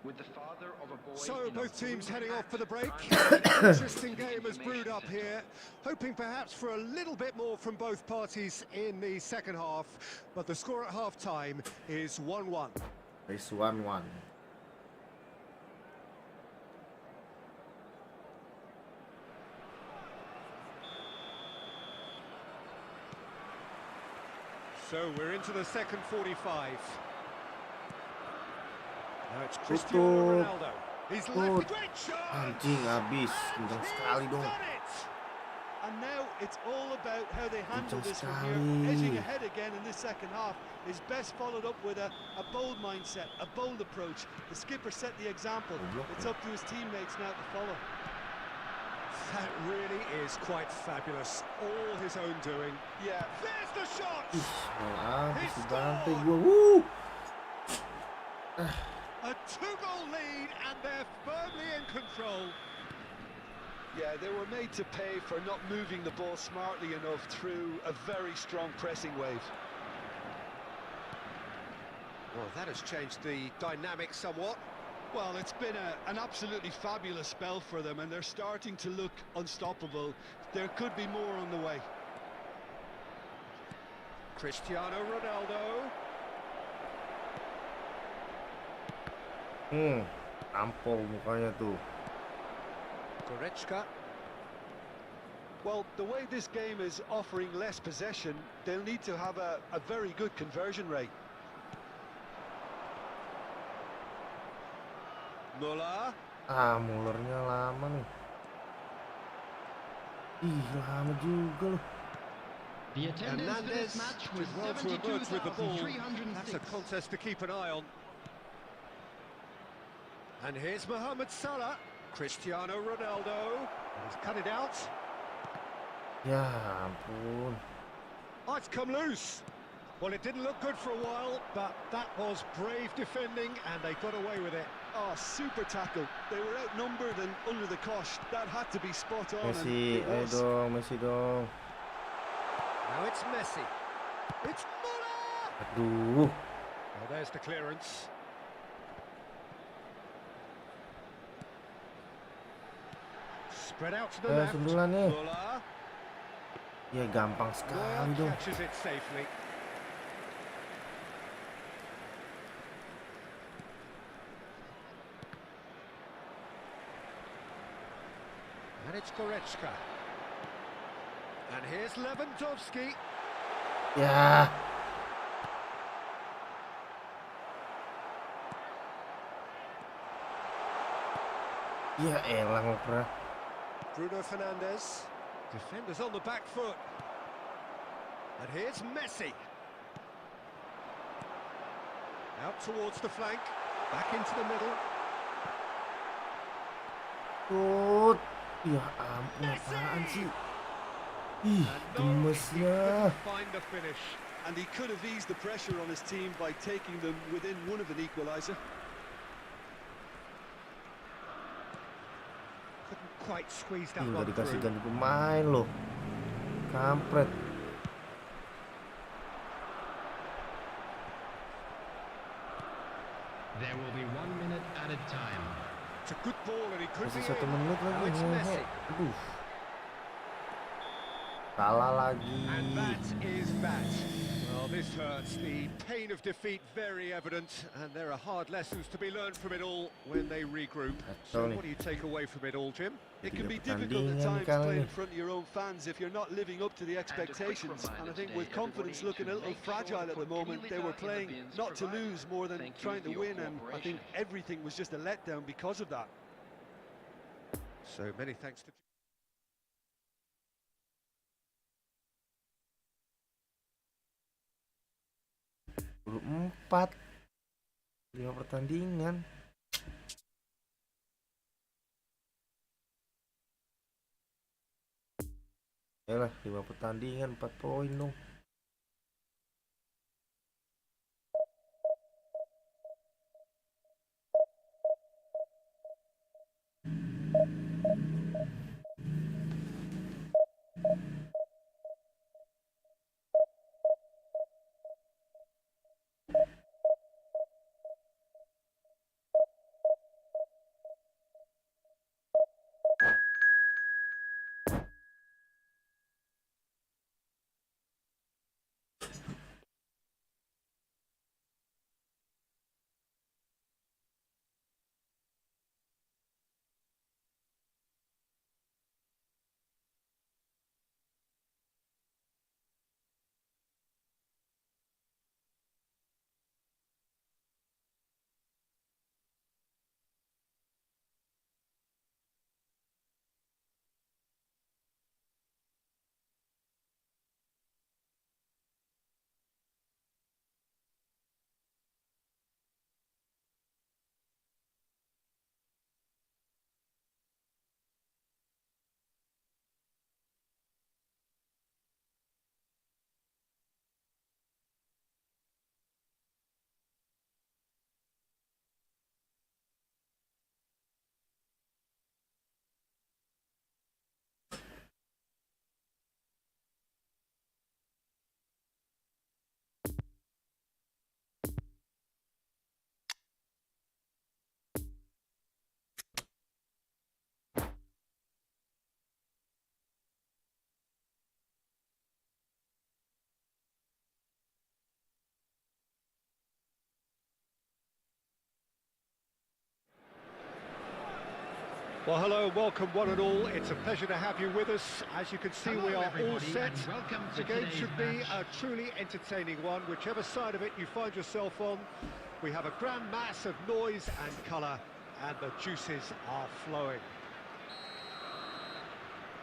So, both teams heading off for the break. An interesting game has brewed up here. Hoping perhaps for a little bit more from both parties in the second half. But the score at half-time is 1-1. It's 1-1. So we're into the second 45. Now it's Cristiano Ronaldo. He's left the great shot. Anjing, habis. Kencang sekali dong. And now it's all about how they handle Kencang this from sekali. here. Edging ahead again in this second half is best followed up with a bold mindset, a bold approach. The skipper set the example. It's up to his teammates now to follow. That really is quite fabulous. All his own doing. Yeah. There's the shot! Habis dibantai gua. Woo! A two-goal lead, and they're firmly in control. Yeah, they were made to pay for not moving the ball smartly enough through a very strong pressing wave. Well, that has changed the dynamic somewhat. Well, it's been an absolutely fabulous spell for them, and they're starting to look unstoppable. There could be more on the way. Cristiano Ronaldo. Tampol mukanya tuh. Goretzka. Well, the way this game is offering less possession, they'll need to have a very good conversion rate. Muller. Mullernya lama nih. Lama juga loh. The attendance for this match was well to emerge with the ball. 72,306. That's a contest to keep an eye on. And here's Mohamed Salah. Cristiano Ronaldo. He's cut it out. Ya ampun. Oh, it's come loose. Well, it didn't look good for a while, but that was brave defending, and they got away with it. Oh, super tackle. They were outnumbered and under the cosh. That had to be spot on. Messi, ayo dong, Messi dong. Now it's Messi. It's Muller. Aduh. Well, there's the clearance. Spread out to the left. Sundulan nih. Muller. Ya gampang sekali dong. Catches it safely. And it's Goretzka. And here's Lewandowski. Ya. Ya elah ngoprah. Bruno Fernandes. Defenders on the back foot. And here's Messi. Out towards the flank. Back into the middle. Tut. Ya ampun, apaan sih? Ih, gemesnya. Find the finish. And he could have eased the pressure on his team by taking them within one of an equaliser. Couldn't quite squeeze that Nggak one dikasih through. ganti pemain loh. Kampret. There will be 1 minute added time. It's a good ball and he could Masih be 1 in. menit Now lagi. it's Messi. Aduh. Salah lagi. And that is that. Well, this hurts. The pain of defeat very evident, and there are hard lessons to be learned from it all when they regroup. So what do you take away from it all, Jim? It can be difficult at times playing in front of your own fans if you're not living up to the expectations. And I think with confidence looking a little fragile at the moment, they were playing not to lose more than trying to win, and I think everything was just a letdown because of that. So many thanks to... Empat 5 pertandingan. Yalah 5 pertandingan 4 poin dong. Well, hello, welcome one and all. It's a pleasure to have you with us. As you can see, Hello, we are all everybody, set. and welcome The to game today's should be match. a truly entertaining one, whichever side of it you find yourself on. We have a grand mass of noise and colour, and the juices are flowing.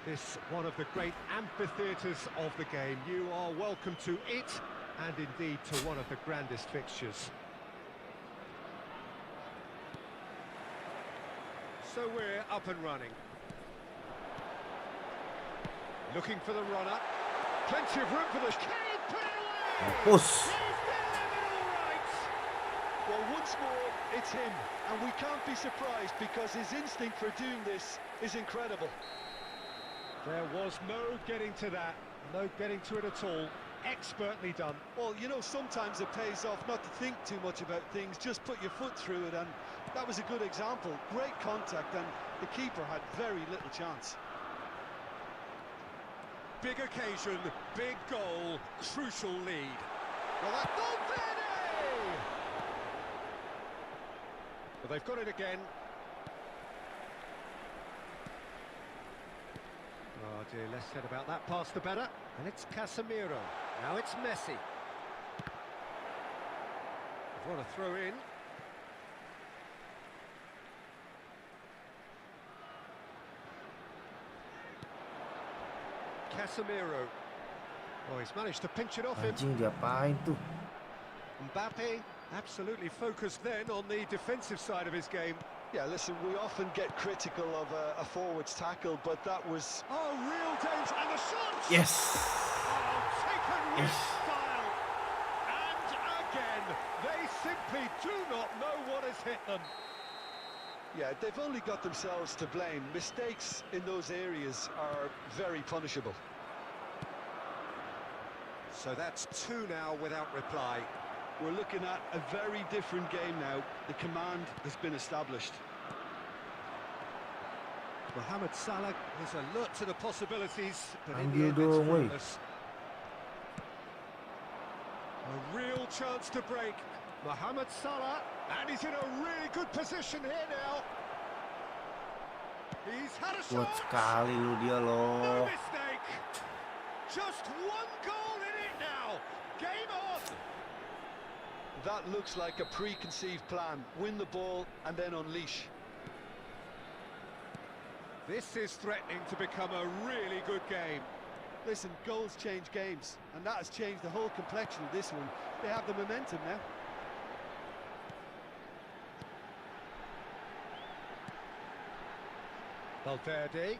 This one of the great amphitheatres of the game. You are welcome to it, and indeed to one of the grandest fixtures. So we're up and running. Looking for the runner. Plenty of room for the... Can he put it away? Push. He's delivered all right. Well, once more, it's him, and we can't be surprised because his instinct for doing this is incredible. There was no getting to that. No getting to it at all. Expertly done. Well, you know, sometimes it pays off not to think too much about things, just put your foot through it, and that was a good example. Great contact, and the keeper had very little chance. Big occasion, big goal, crucial lead. Well, that's Valverde! Well, they've got it again. Oh dear, less said about that pass the better. And it's Casemiro. Now it's Messi. What a throw in. Casemiro. Oh, he's managed to pinch it off him. Anjing diapain tuh? Mbappe absolutely focused then on the defensive side of his game. Yeah, listen, we often get critical of a forward's tackle, but that was... Oh, real danger, and the shot! Yes. Oh, taken with Yes. style. And again, they simply do not know what has hit them. Yeah, they've only got themselves to blame. Mistakes in those areas are very punishable. So that's two now without reply. We're looking at a very different game now. The command has been established. Mohamed Salah is alert to the possibilities, but in Ambil the end it's dong, woi. fruitless. A real chance to break. Mohamed Salah, and he's in a really good position here now. He's had a Kuat shot. sekali lu dia No loh. mistake. Just one goal in it now. Game on. That looks like a preconceived plan. Win the ball and then unleash. This is threatening to become a really good game. Listen, goals change games, and that has changed the whole complexion of this one. They have the momentum now. Valverde.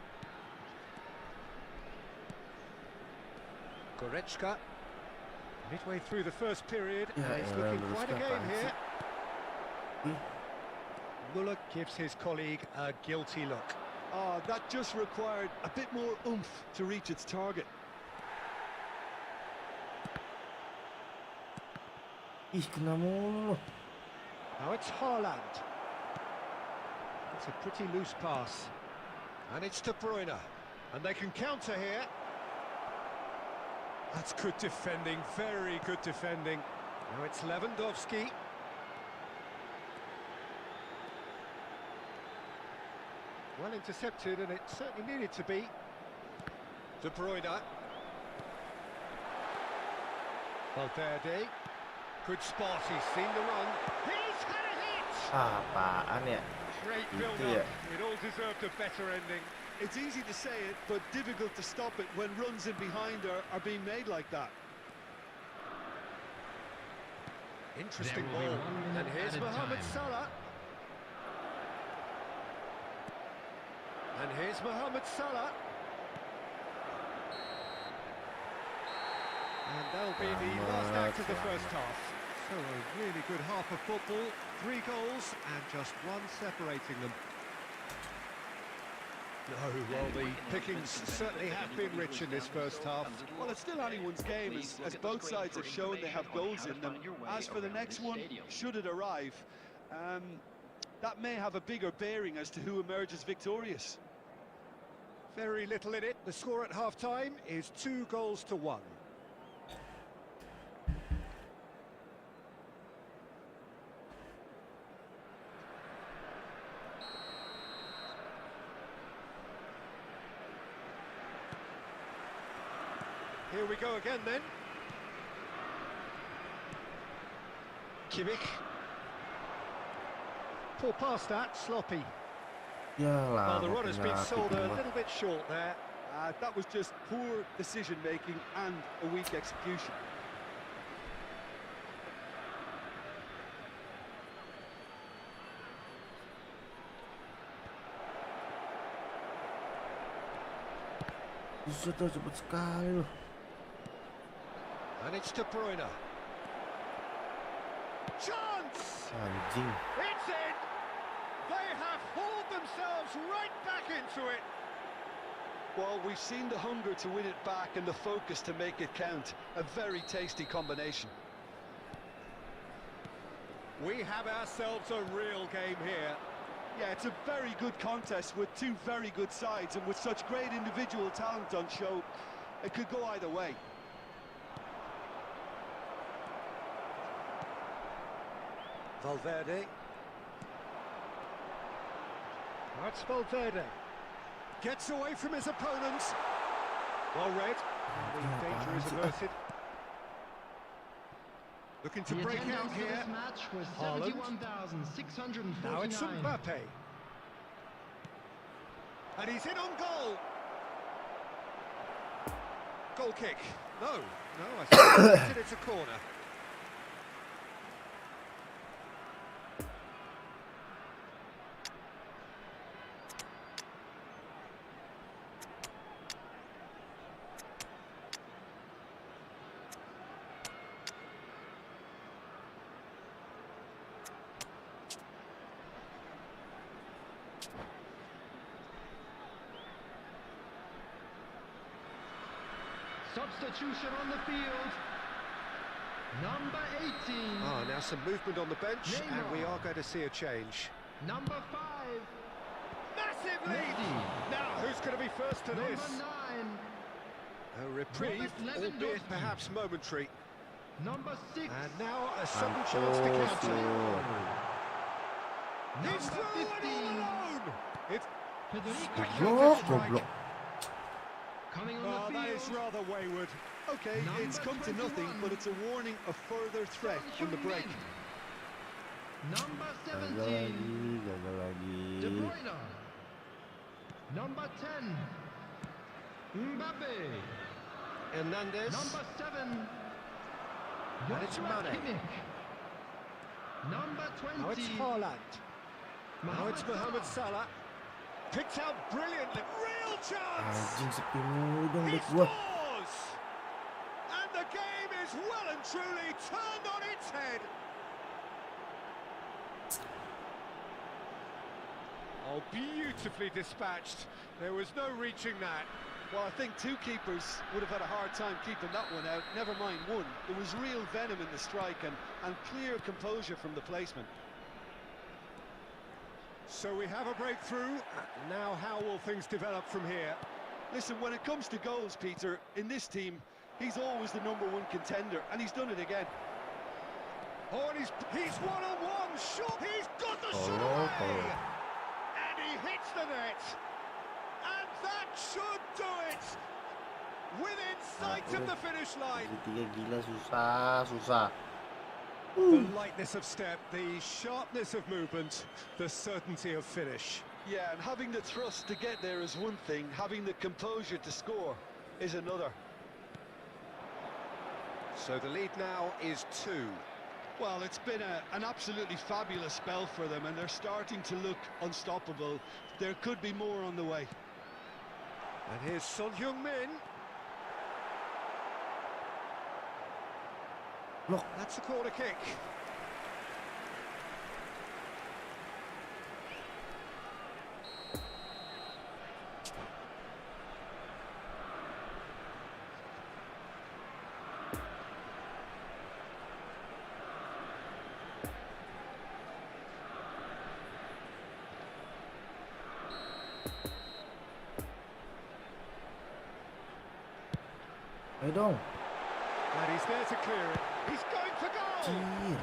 Goretzka. Midway through the first period, Ya and it's elah, looking lu quite a game apaan here. sih? Ih, Muller gives his colleague a guilty look. Oh, that just required a bit more oomph to reach its target. ih kena mulu. Now it's Haaland. It's a pretty loose pass. And it's De Bruyne. And they can counter here. That's good defending, very good defending. Now it's Lewandowski. Well intercepted, and it certainly needed to be. De Bruyne. Valverde. Good spot, he's seen the run. He's had a hit! Apaan ya? Great Itu build-up. ya. It all deserved a better ending. It's easy to say it, but difficult to stop it when runs in behind are being made like that. Interesting There will be ball. 1 minute And here's at a Mohamed time. Salah. And here's Mohamed Salah. And that'll be the last act of the first half. So a really good half of football. 3 goals and just one separating them. No, well, the pickings certainly have been rich in this first half. Well, it's still anyone's game, as both sides have shown they have goals in them. As for the next one, should it arrive, that may have a bigger bearing as to who emerges victorious. Very little in it. The score at half-time is 2-1. Here we go again then. Kimmich. Poor pass that, sloppy. Yalah, Well, the runner's been sold a mah. little bit short there. That was just poor decision-making and a weak execution. Buset tuh, cepet sekali loh. And it's De Bruyne. Chance! Anjing. It's in! They have hauled themselves right back into it. Well, we've seen the hunger to win it back and the focus to make it count. A very tasty combination. We have ourselves a real game here. Yeah, it's a very good contest with two very good sides, and with such great individual talent on show, it could go either way. Valverde. That's Valverde. Gets away from his opponents. Well read. The danger is averted. Looking to The break attendance out for here. this match was Haaland. 71,649. Now it's Mbappe. And he's in on goal. Goal kick. No, I think it's a corner. Substitution on the field. Number 18. Ah, now some movement on the bench, and we Neymar. are going to see a change. Number 5. Massive lead! Messi. Now, who's going to be first to Number this? 9. A reprieve, Robert albeit Lewandowski. perhaps momentary. Number 6. And now a sudden chance to counter. He's Number through and 15. all alone! It's Goblok. Coming on oh, the that field. is rather wayward. Okay, Number it's come to nothing, 21. but it's a warning of further threat on the break. Number Gagal 17. lagi. De Bruyne. Number 10. Mbappe. Hernandez. Number 7. And it's Joshua Mane. Kimmich. Number 20. Now it's Haaland. Now it's Mohamed Salah. Picked out brilliantly. Real chance! Anjing sepi mulu dong He back gua. scores! And the game is well and truly turned on its head. Oh, beautifully dispatched. There was no reaching that. Well, I think two keepers would have had a hard time keeping that one out, never mind one. There was real venom in the strike and clear composure from the placement. So we have a breakthrough. Now how will things develop from here? Listen, when it comes to goals, Peter, in this team, he's always the #1 contender, and he's done it again. Oh, and he's one-on-one. Shot. He's got the shot Oh, away. oh. And he hits the net. And that should do it. Within sight of the finish line. Segitiga gila susah. The lightness of step, the sharpness of movement, the certainty of finish. Yeah, and having the thrust to get there is one thing, having the composure to score is another. So the lead now is 2. Well, it's been an absolutely fabulous spell for them, and they're starting to look unstoppable. There could be more on the way. And here's Son Heung-min. Look. That's a corner kick. Ayo dong. And he's there to clear it. He's going for goal. Anjir.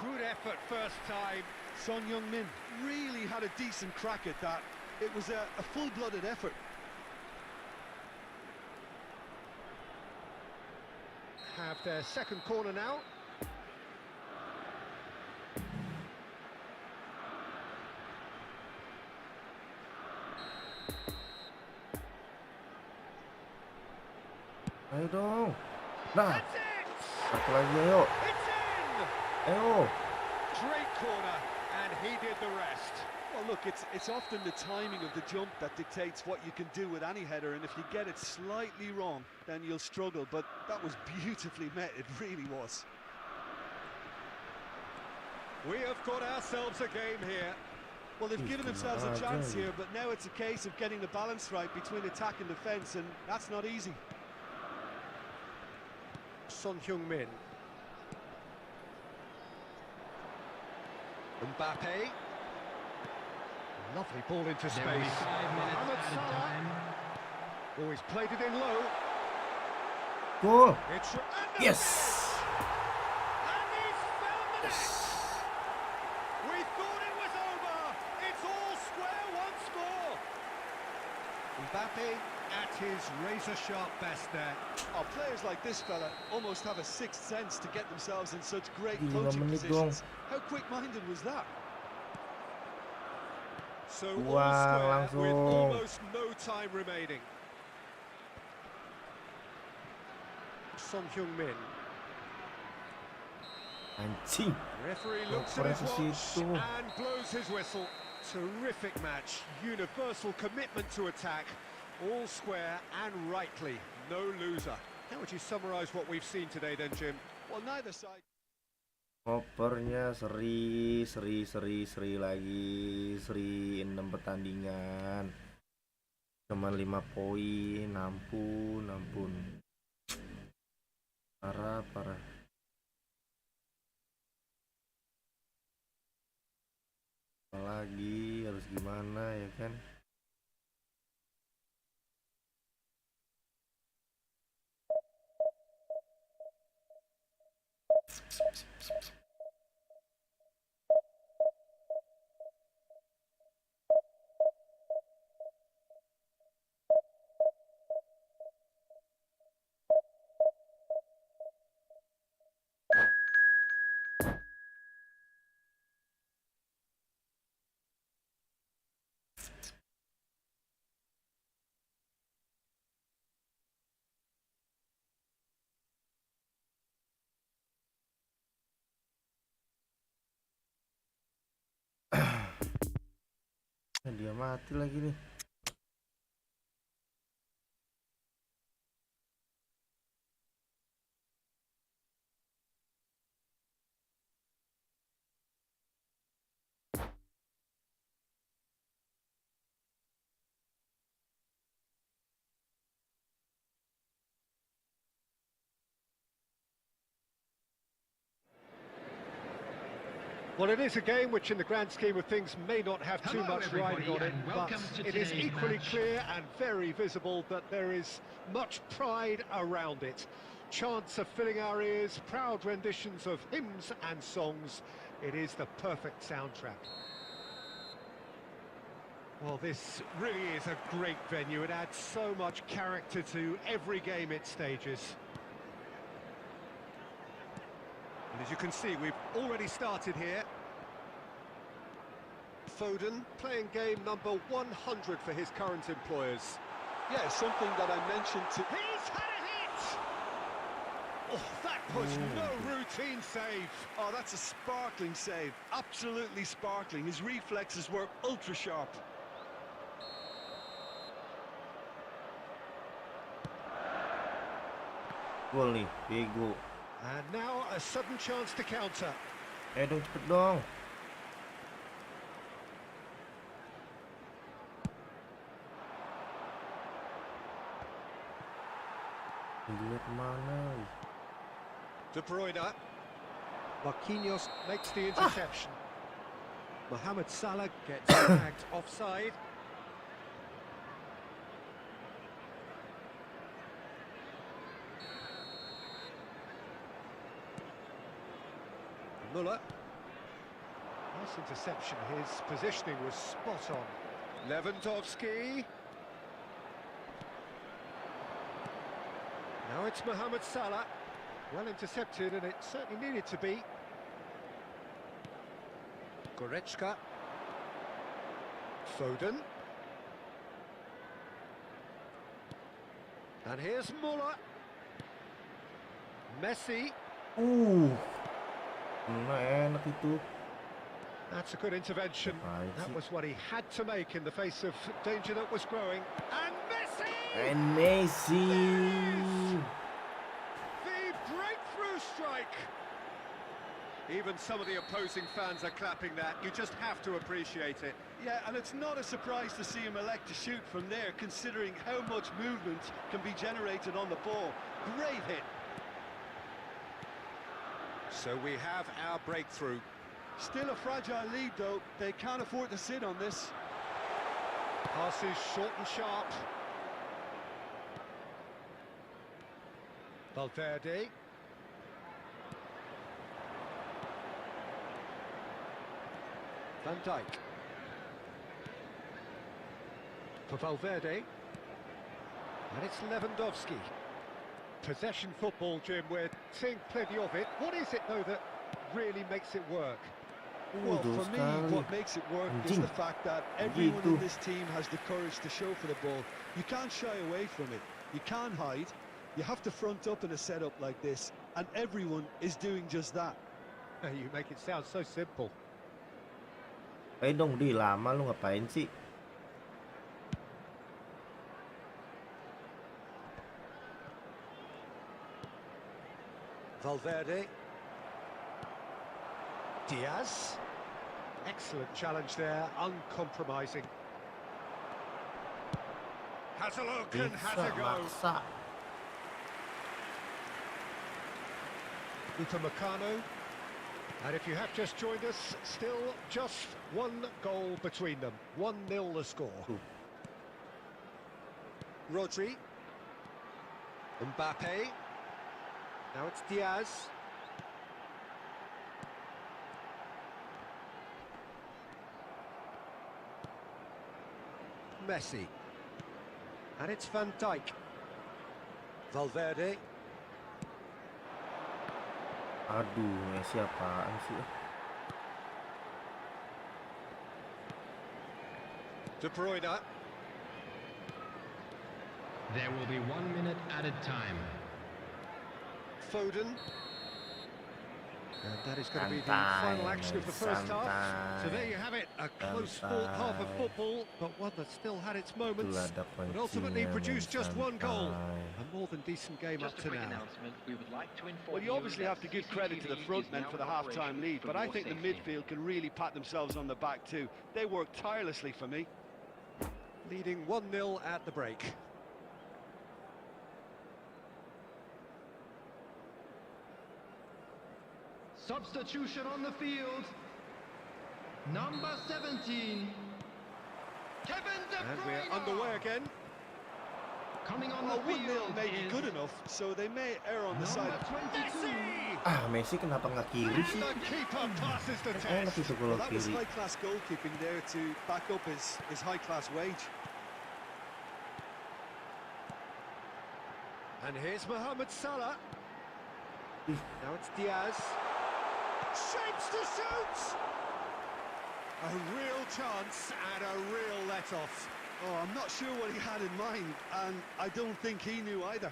Good effort first time. Son Heung-min really had a decent crack at that. It was a full-blooded effort. have their second corner now. Ayo dong. Nah, That's it! satu lagi ayo. It's in! Ayo. Great corner, and he did the rest. Well, look, it's often the timing of the jump that dictates what you can do with any header, and if you get it slightly wrong, then you'll struggle. But that was beautifully met, it really was. We have got ourselves a game here. Well, they've given themselves a chance here, but now it's a case of getting the balance right between attack and defence, and that's not easy. Son Heung-min. Mbappe. Lovely ball into There will be space. 5 minutes Mohamed added Salah. time. Oh, he's played it in low. Goal. It's Yes. And he's found the net. We thought it was over. It's all square once more. Mbappe at his razor-sharp best there. Oh, players like this fella almost have a sixth sense to get themselves in such great Gila, coaching menit positions. How quick-minded was that? So all Wow, square with langsung. almost no time remaining. Son Heung-min. Anjing. Referee looks at his Operasi watch itu. and blows his whistle. Terrific match, universal commitment to attack, all square and rightly, no loser. How would you summarise what we've seen today then, Jim? Well, neither side. Opernya seri lagi, seri 6 pertandingan. Cuman 5 poin, ampun. Parah. Apalagi harus gimana ya kan? Dia mati lagi nih. Well, it is a game which in the grand scheme of things may not have too Hello, much riding on everybody, it, and but welcome to it is today's equally match. clear and very visible that there is much pride around it. Chants are filling our ears, proud renditions of hymns and songs. It is the perfect soundtrack. Well, this really is a great venue. It adds so much character to every game it stages. And as you can see, we've already started here. Foden playing game number 100 for his current employers. Yeah, something that I mentioned to... He's had a hit! Oh, that was no routine save. Oh, that's a sparkling save. Absolutely sparkling. His reflexes were ultra sharp. Gol nih, bego. And now a sudden chance to counter. Dong cepet dong. Lihat mana? De Bruyne. Marquinhos makes the interception. Mohamed Salah gets tagged offside. Muller. Nice interception. His positioning was spot on. Lewandowski. Now it's Mohamed Salah. Well intercepted, and it certainly needed to be. Goretzka. Foden. And here's Muller. Messi. Enak itu. That's a good intervention. That was what he had to make in the face of danger that was growing. And Messi! And Messi. The breakthrough strike. Even some of the opposing fans are clapping that. You just have to appreciate it. Yeah, and it's not a surprise to see him elect to shoot from there, considering how much movement can be generated on the ball. Great hit. So we have our breakthrough. Still a fragile lead, though. They can't afford to sit on this. Passes short and sharp. Valverde. Van Dijk. For Valverde. And it's Lewandowski. Possession football, Jim, we're seeing plenty of it. What is it, though, that really makes it work? Well, for me, what makes it work is the fact that everyone in this team has the courage to show for the ball. You can't shy away from it. You can't hide. You have to front up in a setup like this, and everyone is doing just that. You make it sound so simple. Dong, Di, lama lu ngapain sih? Valverde. Diaz. Excellent challenge there, uncompromising. Has a look and has a go. Maksa. Upamecano. And if you have just joined us, still just one goal between them. 1-0 the score. Rodri. Mbappe. Now it's Diaz. Messi. And it's Van Dijk. Valverde. Aduh, Messi apaan sih? De Bruyne. There will be 1 minute added time. Foden. And that is going to be the final action of the first half. So there you have it, a close-fought half of football, but one that still had its moments, but ultimately produced just one goal. A more than decent game up to now. Well, you obviously have to give credit to the front men for the half-time lead, but I think the midfield can really pat themselves on the back too. They worked tirelessly for me. Leading 1-0 at the break. Substitution on the field. Number 17. Kevin De Bruyne. And we're underway again. Coming on Well, the field 1-0 may be is good enough, so they may err on the side number of 22. Messi kenapa nggak kiri sih? The keeper passes the Enak test. itu kalau That was kiri. high-class goalkeeping there to back up his high-class wage. And here's Mohamed Salah. Now it's Diaz. Shapes to shoot! A real chance and a real let-off. Oh, I'm not sure what he had in mind, and I don't think he knew either.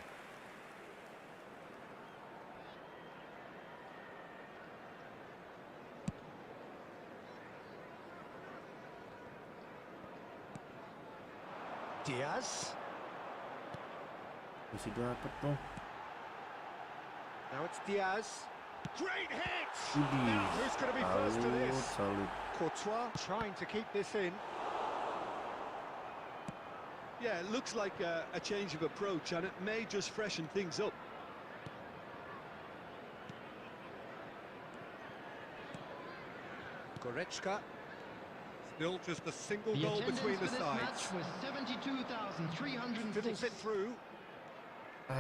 Diaz. Masih dapat tuh. Now it's Diaz. Great hit! Widih. Now who's going to be first to this? Salut. Courtois trying to keep this in. Yeah, it looks like a change of approach, and it may just freshen things up. Goretzka. Still just a single The goal attendance between the for this sides. match was 72,306. Fiddles it through.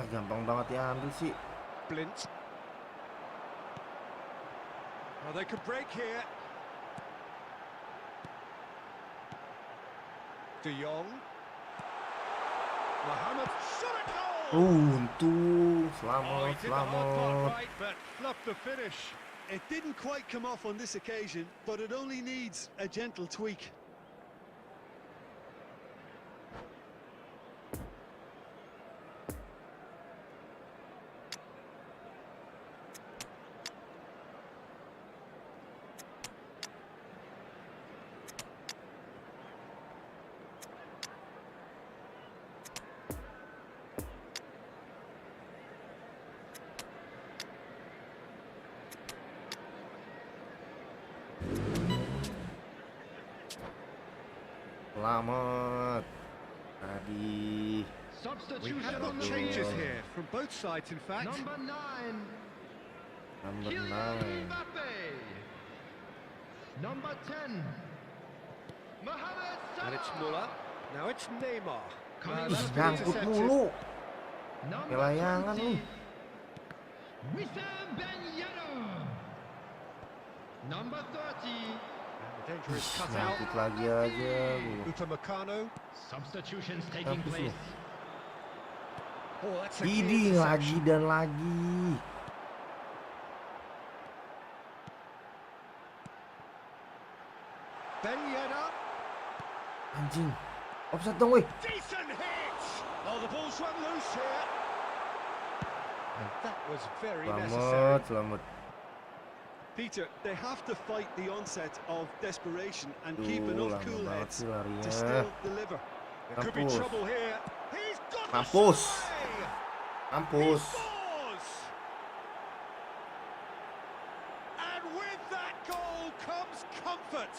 Gampang banget diambil sih. Blint. Oh, they could break here. De Jong. Mohamed shot it goal! Untung, Oh, he selamat, did the hard part selamat. right, but fluffed the finish. It didn't quite come off on this occasion, but it only needs a gentle tweak. Selamat. Tadi. We Substitution have on got the changes field. here from both sides, in fact. Number 9, Number Kylian 9. Mbappe. Number 10, Mohamed And it's Salah. Muller. Now it's Neymar. Coming That's up been Nyangkut intercepted. mulu. Number Layangan 20, lu. Wissam Ben Yedder. Number 30, And the dangerous cut out. Nyangkut lagi aja gua. Upamecano. substitutions taking Hapus lu. place. Oh, that's a key Ini lagi interception. dan lagi. Ben Yedder. Anjing. Offside dong weh. Decent hit. Oh, the ball's run loose here. And that was very necessary. Selamat, selamat. Peter, they have to fight the onset of desperation and Duh, keep enough lama cool banget heads sih larinya. to still deliver. There could be Mampus. trouble here. He's got the Mampus. shot away. He Mampus. scores. And with that goal comes comfort.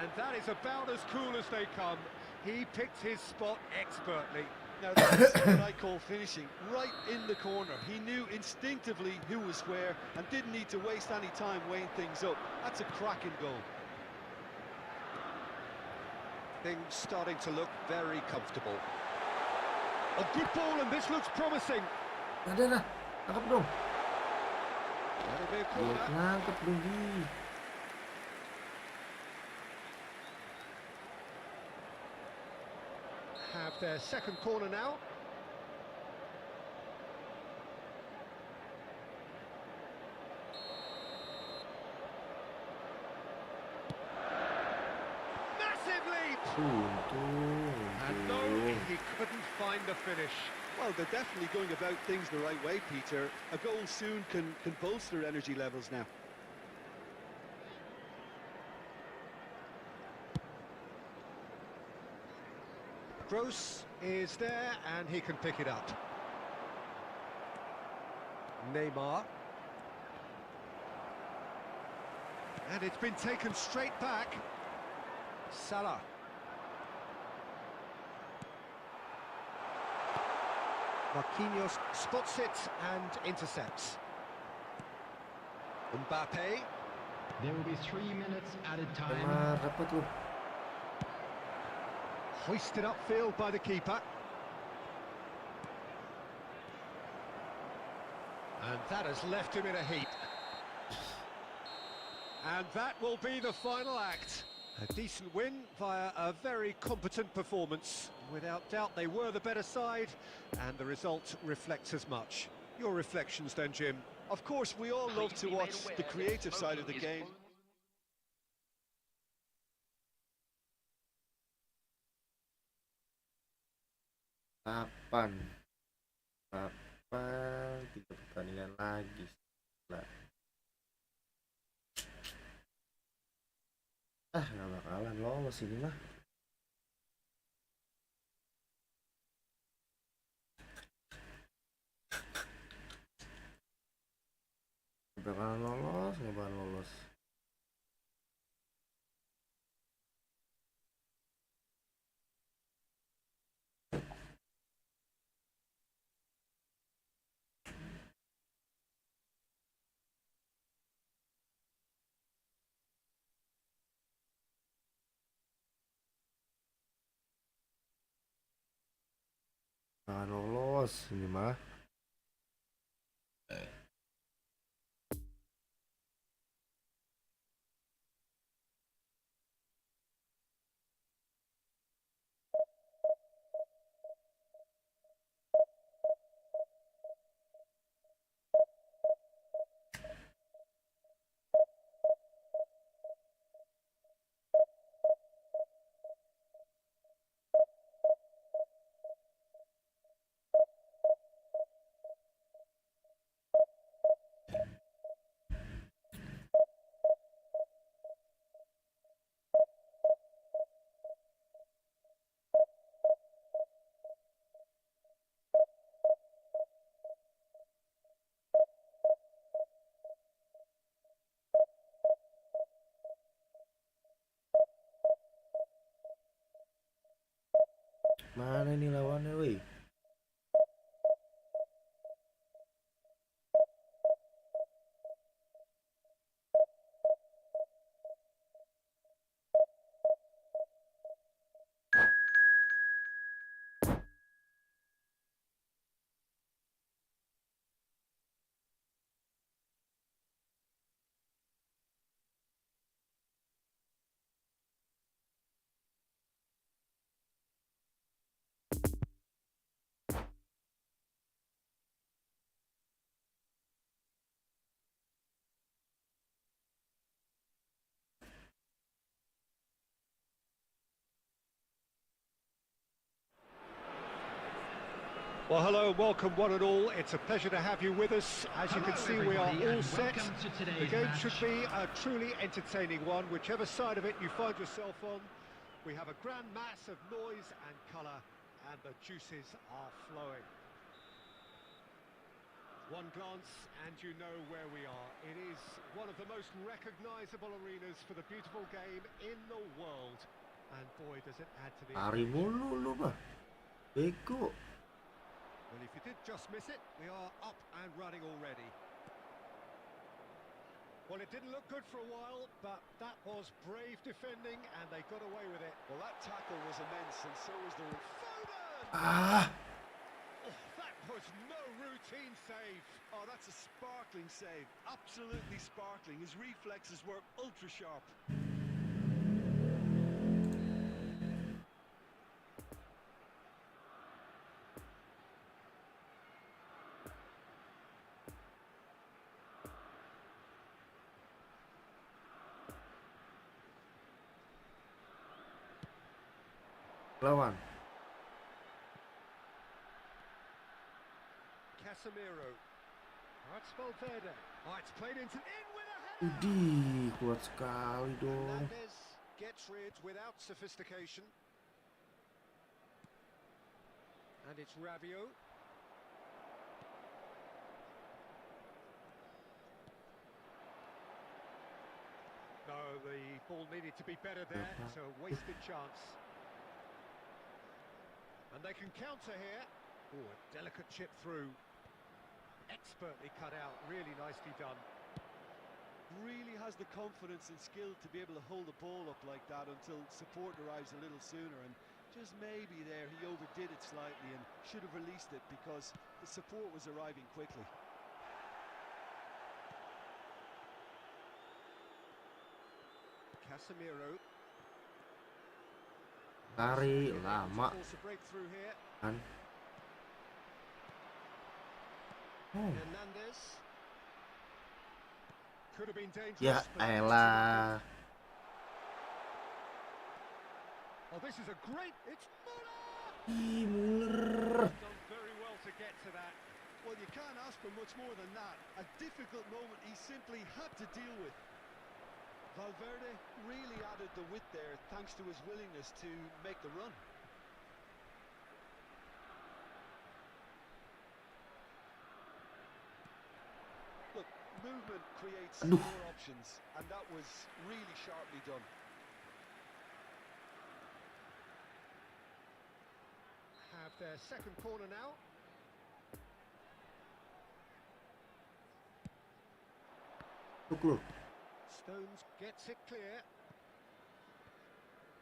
And that is about as cool as they come. He picked his spot expertly. Now that's what I call finishing, right in the corner. He knew instinctively who was where and didn't need to waste any time weighing things up. That's a cracking goal. Things starting to look very comfortable. A good ball, and this looks promising. Ada dah. Tangkap dong. That'll be a Dia corner. nangkep dong Gi. Have their second corner now. Massive leap! Untung, And no, untung. he couldn't find the finish. Well, they're definitely going about things the right way, Peter. A goal soon can bolster energy levels now. Gross is there, and he can pick it up. Neymar. And it's been taken straight back. Salah. Marquinhos spots it and intercepts. Mbappe. There will be 3 minutes added time. Kemar, dapat lu. Hoisted upfield by the keeper. And that has left him in a heap. And that will be the final act. A decent win via a very competent performance. Without doubt, they were the better side, and the result reflects as much. Your reflections then, Jim? Of course, we all love to watch the creative side of the game. Kapan? 3 pertandingan lagi. Nah. Nggak bakalan lolos ini mah. Nggak bakalan lolos, nggak bakalan lolos. Nggak lolos ini mah. Mana ini lawannya, woi? Well, hello and welcome one and all. It's a pleasure to have you with us. As you can see, we are all set. The game should be a truly entertaining one, whichever side of it you find yourself on. We have a grand mass of noise and colour, and the juices are flowing. One glance and you know where we are. It is one of the most recognisable arenas for the beautiful game in the world. And boy, does it add to the... Dari mulu lu mah. Beko. Well, if you did just miss it, we are up and running already. Well, it didn't look good for a while, but that was brave defending, and they got away with it. Well, that tackle was immense, and so was the... Foden! Ah, Oh, that was no routine save. Oh, that's a sparkling save. Absolutely sparkling. His reflexes were ultra sharp. lawan. Casemiro. That's Valverde. Oh, it's played in with a header. Udih, kuat sekali dong. Hernandez gets rid without sophistication. And it's Rabiot. No, the ball needed to be better there. It's a wasted chance. And they can counter here. Oh, a delicate chip through. Expertly cut out, really nicely done. Really has the confidence and skill to be able to hold the ball up like that until support arrives a little sooner, and just maybe there he overdid it slightly and should have released it because the support was arriving quickly. Casemiro. Dari lama Force a breakthrough here. kan. Oh, Hernandez. Could have been dangerous. ya but- elah. Oh, this is a great... It's Muller! Ih, Muller. Done very well to get to that. Well, you can't ask for much more than that. A difficult moment he simply had to deal with. Valverde really added the width there thanks to his willingness to make the run. Look, movement creates Aduh. more options, and that was really sharply done. Have their second corner now. Tukul. Stones gets it clear.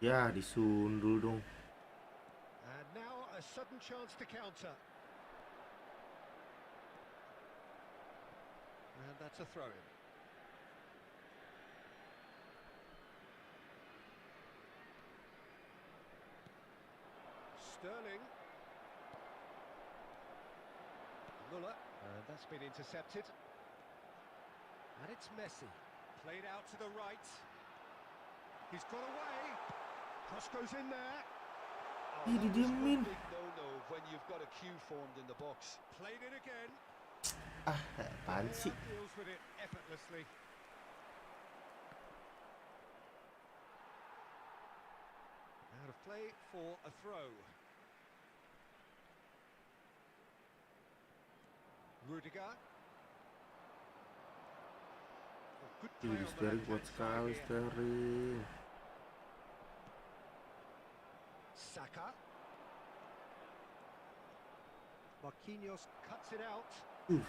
Ya, disundul dong. And now a sudden chance to counter. And that's a throw-in. Sterling. Muller. And that's been intercepted. And it's Messi. Played out to the right. He's got away. Cross goes in there. Ih, didiemin. Big no-no when you've got a queue formed in the box. Played it again. Ah, apaan sih? Deals with it effortlessly. Out of play for a throw. Rudiger. Oh, good play Ih, on the Sterling kuat left-hand sekali, side here. Sterling. Saka. Marquinhos cuts it out. Oof.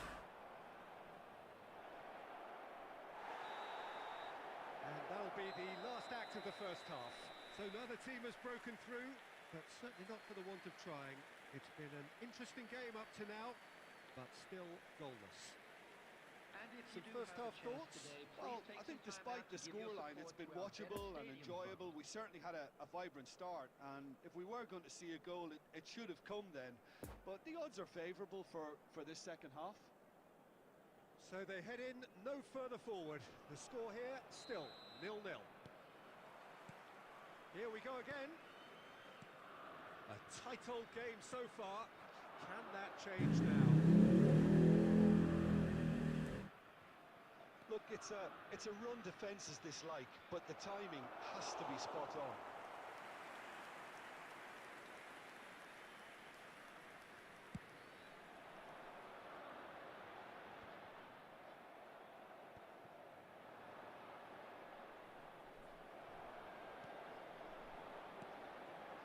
And that'll be the last act of the first half. So neither team has broken through, but certainly not for the want of trying. It's been an interesting game up to now, but still goalless. Some first half thoughts? Well, I think despite the scoreline, it's been watchable and enjoyable. We certainly had a vibrant start, and if we were going to see a goal, it should have come then. But the odds are favourable for this second half. So they head in no further forward. The score here, still 0-0. Here we go again. A tight old game so far. Can that change now? Look, it's a run defence is dislike, but the timing has to be spot on.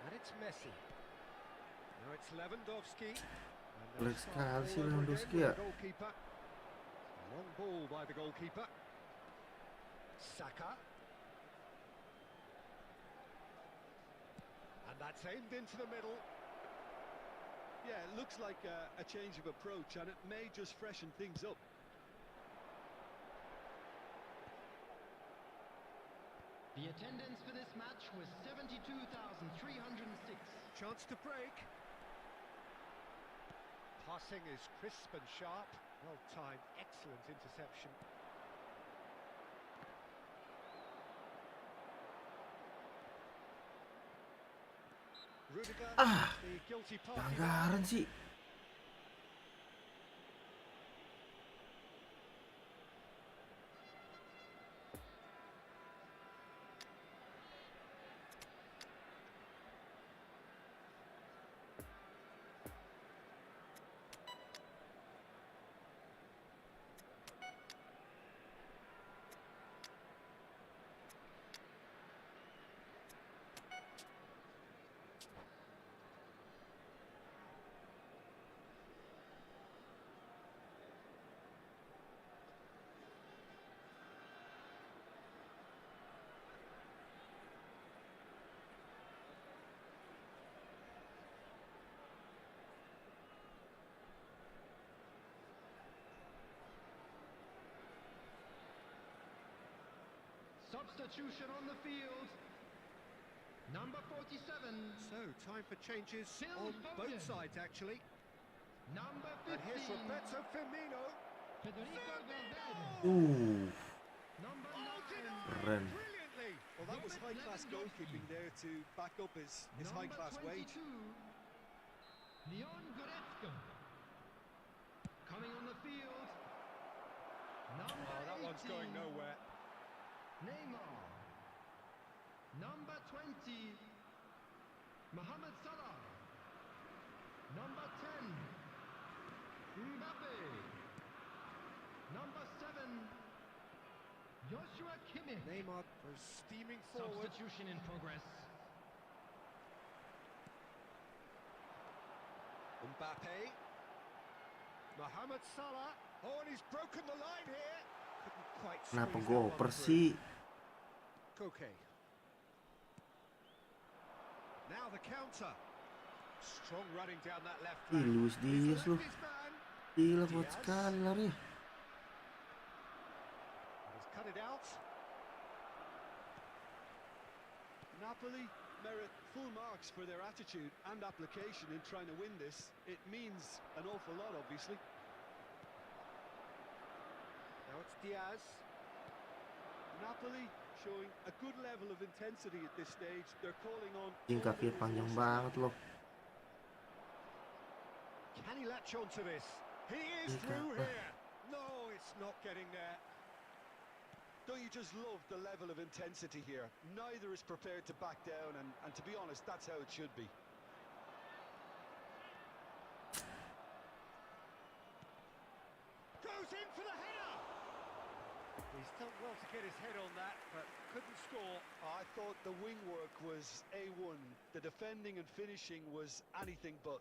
And it's Messi. Now it's Lewandowski. Jelek sekali sih Lewandowski ya. Goalkeeper. Long ball by the goalkeeper. Saka. And that's aimed into the middle. Yeah, it looks like a change of approach, and it may just freshen things up. The attendance for this match was 72,306. Chance to break. Passing is crisp and sharp. Well timed, excellent interception. Rudiger, the guilty party. Pelanggaran sih. Substitution on the field. Number 47. So, time for changes Phil on Foden. both sides, actually. Number And here's 15. Roberto Firmino. Federico Valverde. Number 9. Keren. Brilliantly. Well, that was high-class goalkeeping there to back up his high-class wage. Leon Goretzka. Coming on the field. Number Oh, that one's 18. going nowhere. Neymar. Number 20. Mohamed Salah. Number 10. Mbappe. Number 7. Joshua Kimmich. Neymar goes steaming forward. Substitution in progress. Mbappe. Mohamed Salah. Oh, and he's broken the line here. Couldn't quite Kenapa squeeze that one goper through. sih? Koke. Now the counter. Strong running down that left Ih, flank. Luis He's Diaz left lu. his man. Gila kuat Diaz. sekali lari. He's cut it out. Napoli merit full marks for their attitude and application in trying to win this. It means an awful lot, obviously. Now it's Diaz. Napoli showing a good level of intensity at this stage. They're calling on... Jing kakinya panjang banget loh. Can he latch on to this? He is He through can't. here. No, it's not getting there. Don't you just love the level of intensity here? Neither is prepared to back down, and to be honest, that's how it should be. Goes in for the header. He's done well to get his head on that, but couldn't score. I thought the wing work was A1. The defending and finishing was anything but.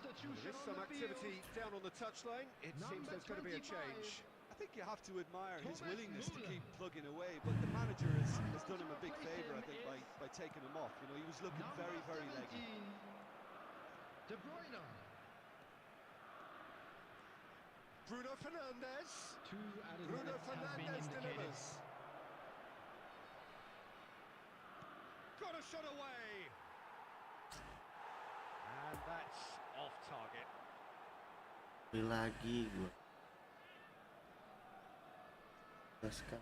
There Substitution is on some the field. activity down on the touchline. It seems there's going to be a 25. change. I think you have to admire his Thomas willingness to Müller. keep plugging away, but the manager has done him a big Replace favour, I him think, is by taking him off. You know, he was looking Number very, very 17, leggy. De Bruyne. Bruno Fernandes. Two added Bruno minutes has been Fernandes indicated. delivers. Got a shot away. And that's off target. Lagi gua. Gaska.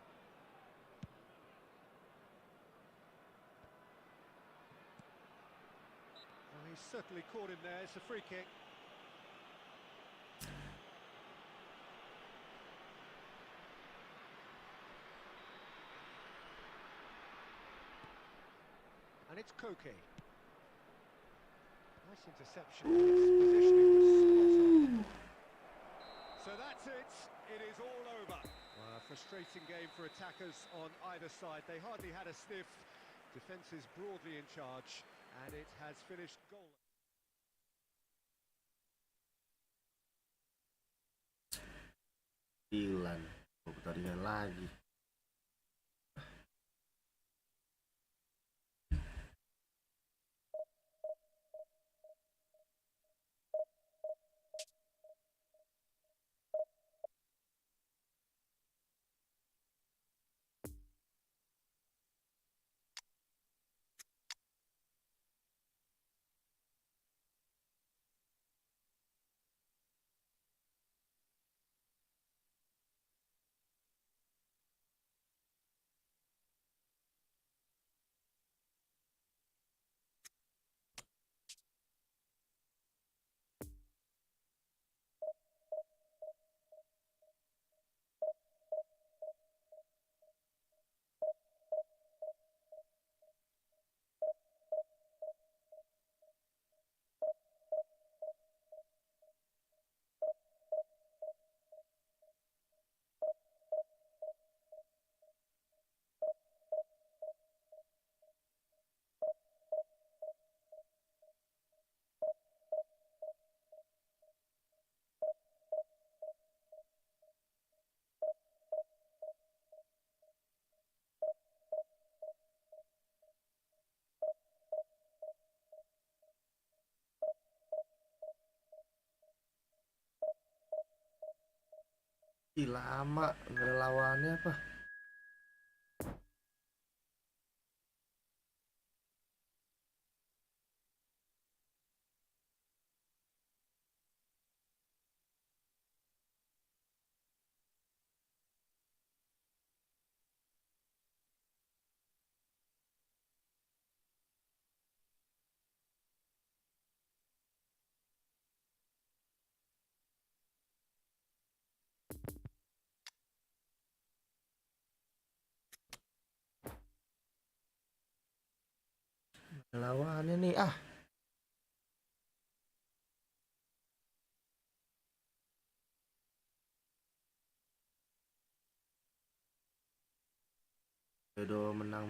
Well, he's certainly caught him there. It's a free kick. And it's Koke. Nice interception. His positioning was spot on. So that's it. It is all over. A frustrating game for attackers on either side. They hardly had a sniff. Defence is broadly in charge, and it has finished goal. Dilan. Pertandingan lagi. Ih, lama nggak ada lawannya apa? Lawannya nih ah. Aduh, menang.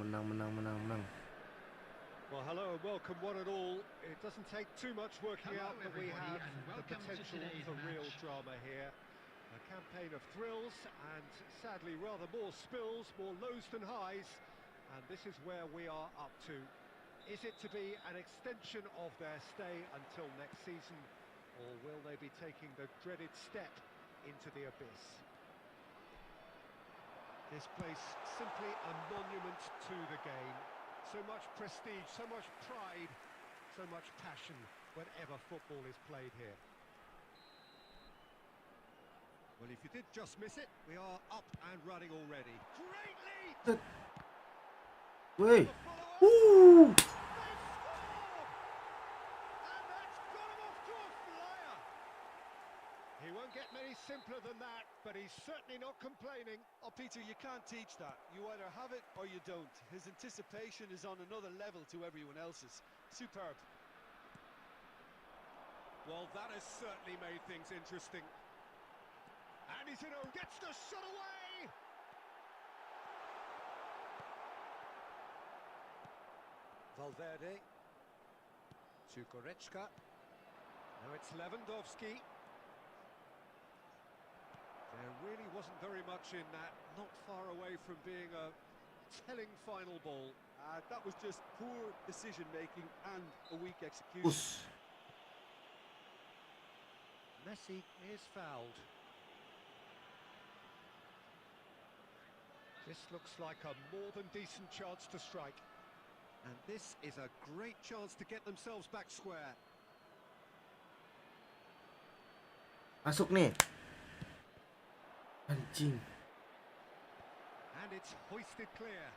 Well, hello and welcome one and all. It doesn't take too much working Hello out that we everybody, have and the welcome to potential today's for real match. drama here. A campaign of thrills and sadly rather more spills, more lows than highs. And this is where we are up to. Is it to be an extension of their stay until next season, or will they be taking the dreaded step into the abyss? This place simply a monument to the game. So much prestige, so much pride, so much passion whenever football is played here. Well, if you did just miss it, we are up and running already. Great lead! Woi. The follow-up. Woo! They score! And that's got him off to a flyer. He won't get many simpler than that, but he's certainly not complaining. Oh, Peter, you can't teach that. You either have it or you don't. His anticipation is on another level to everyone else's. Superb. Well, that has certainly made things interesting. And he's in a... gets the shot away! Valverde to Goretzka. Now it's Lewandowski. There really wasn't very much in that, not far away from being a telling final ball. That was just poor decision-making and a weak execution. Push. Messi is fouled. This looks like a more than decent chance to strike. And this is a great chance to get themselves back square. Masuk nih. Anjing. And it's hoisted clear.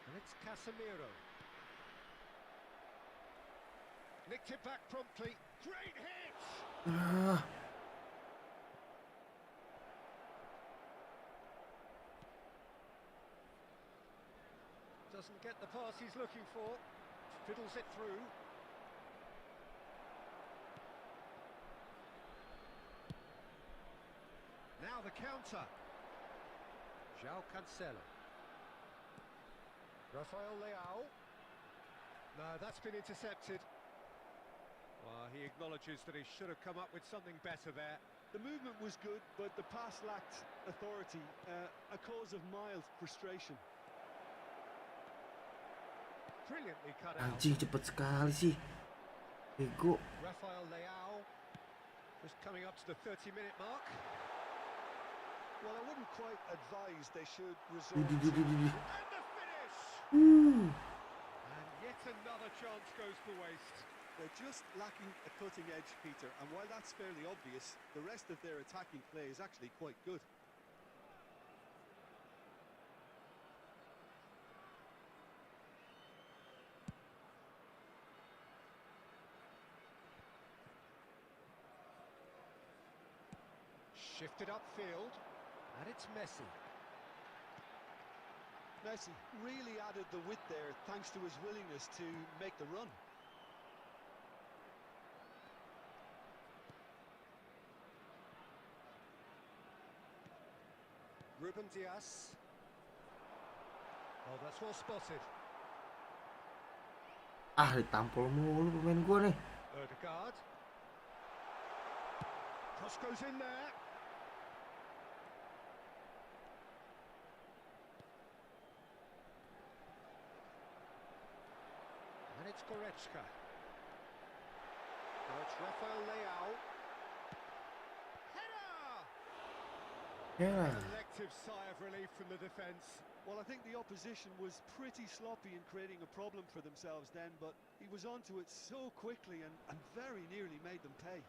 And it's Casemiro. Nicked it back promptly. Great hit! Ah. Doesn't get the pass he's looking for. Fiddles it through. Now the counter. João Cancelo. Rafael Leao. No, that's been intercepted. Well, he acknowledges that he should have come up with something better there. The movement was good, but the pass lacked authority, a cause of mild frustration. Brilliantly cut out. Anjing cepet sekali sih. Bego. Rafael Leao was coming up to the 30-minute mark. Well, I wouldn't quite advise they should resort Duh, duh, duh, duh, duh, duh. And the finish! And yet another chance goes to waste. They're just lacking a cutting edge, Peter, and while that's fairly obvious, the rest of their attacking play is actually quite good. Shifted upfield, and it's Messi. Messi really added the width there thanks to his willingness to make the run. Ruben Dias. Oh, that's well spotted. Ah, ditampol mulu pemain gua nih. Odegaard. Cross goes in there. And it's Goretzka. Now it's Rafael Leao. Header! Ya. Collective sigh of relief from the defence. Well, I think the opposition was pretty sloppy in creating a problem for themselves then, but he was onto it so quickly and very nearly made them pay.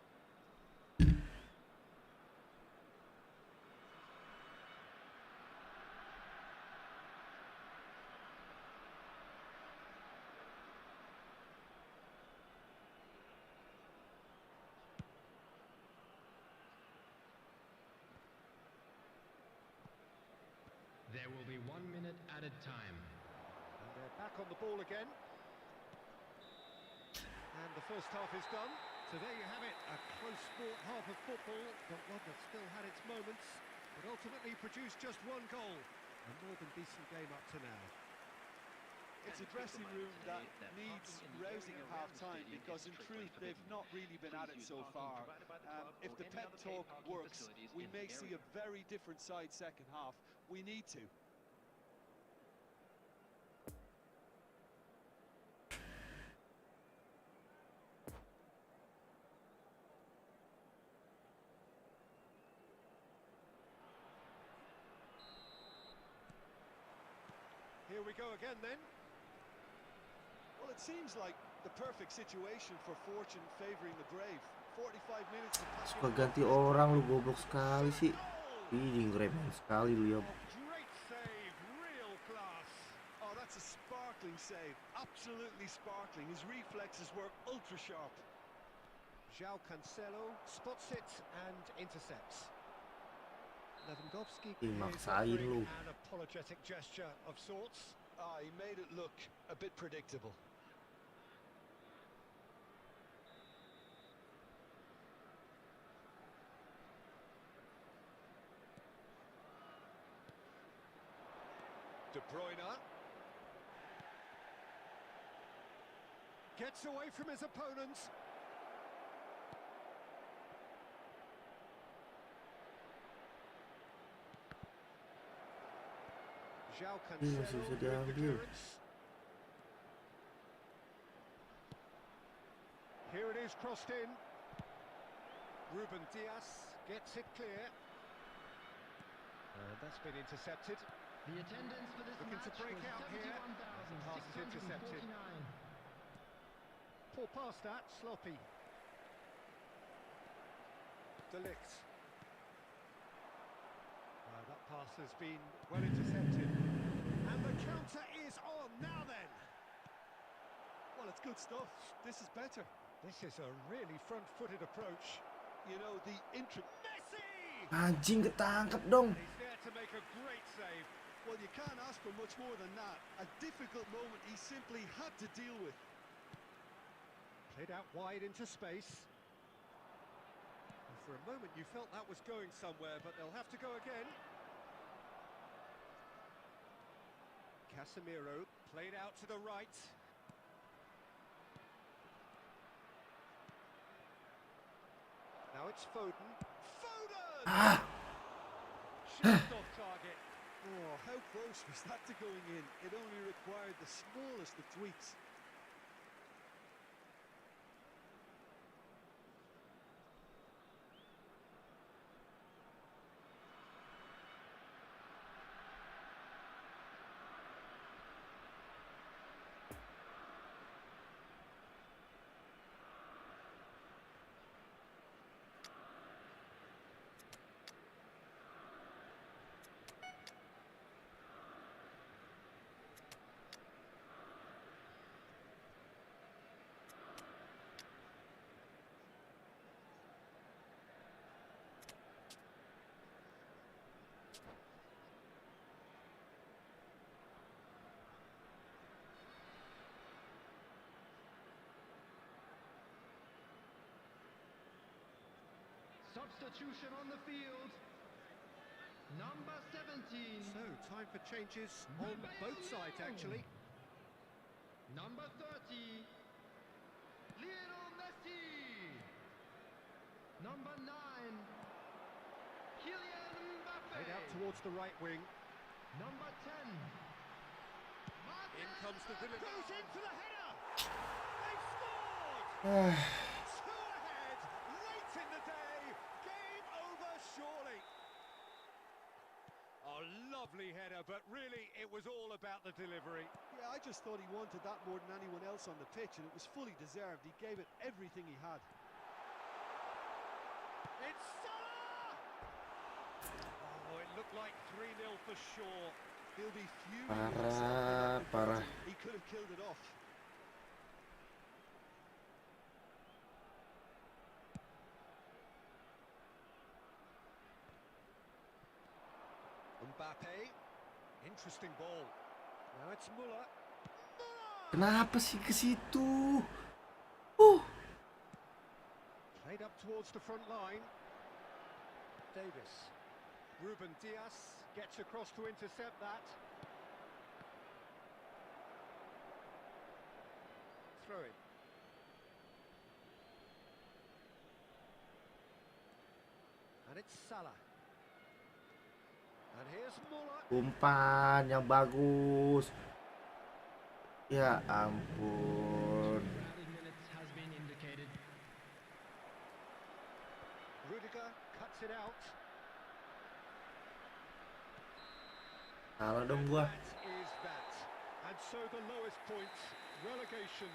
There will be 1 minute added time. And they're back on the ball again. And the first half is done. So there you have it, a close-fought half of football, but one that still had its moments, but ultimately produced just one goal. A more than decent game up to now. It's a dressing room that needs rousing at half-time because in truth they've not really been at it so far. If the pep talk works, we may see a very different side second half. We need to. Here we go again then. Well, it seems like the perfect situation for fortune favouring the brave. 45 minutes of Suka ganti orang lu, goblok sekali sih. Ih, ngeremen sekali lu ya. Great save, real class. Oh, that's a sparkling save. Absolutely sparkling. His reflexes were ultra sharp. João Cancelo spots it and intercepts. Lewandowski is Terimakasih lu. offering an apologetic gesture of sorts. He made it look a bit predictable. De Bruyne gets away from his opponents. Ini masih bisa diambil. Here it is, crossed in. Ruben Diaz gets it clear. That's been intercepted. The attendance for this Looking match to break was out here. Pass is intercepted. 71,649. Poor pass that, sloppy. De Ligt. That pass has been well intercepted. And the counter is on now then. Well, it's good stuff. This is better. This is a really front-footed approach. You know, the Messi! Anjing, ketangkep dong. He's there to make a great save. Well, you can't ask for much more than that. A difficult moment he simply had to deal with. Played out wide into space. And for a moment you felt that was going somewhere, but they'll have to go again. Casemiro played out to the right. Now it's Foden. Foden! Just off target. Oh, how close was that to going in? It only required the smallest of tweaks. Substitution on the field. Number 17. So, time for changes on both sides, actually. Number 30. Lionel Messi. Number 9. Kylian Mbappe. Played out towards the right wing. Number 10. In comes the villain. Goes in for the header. They've scored. 2 ahead, late in the day. Game over, surely. A lovely header, but really it was all about the delivery. Yeah, I just thought he wanted that more than anyone else on the pitch, and it was fully deserved. He gave it everything he had. It's Salah! Oh, it looked like 3-0 for sure. He'll be fuming. Parah. He could have killed it off. Mbappe. Interesting ball. Now it's Muller. Kenapa sih ke situ? Played up towards the front line. Davis. Ruben Diaz gets across to intercept that. Throw in. And it's Salah. And here's Muller. Umpan yang bagus. Ya ampun. minutes has been indicated. Rudiger cuts it out. Salah dong gua. That is that. And so the lowest point, relegation.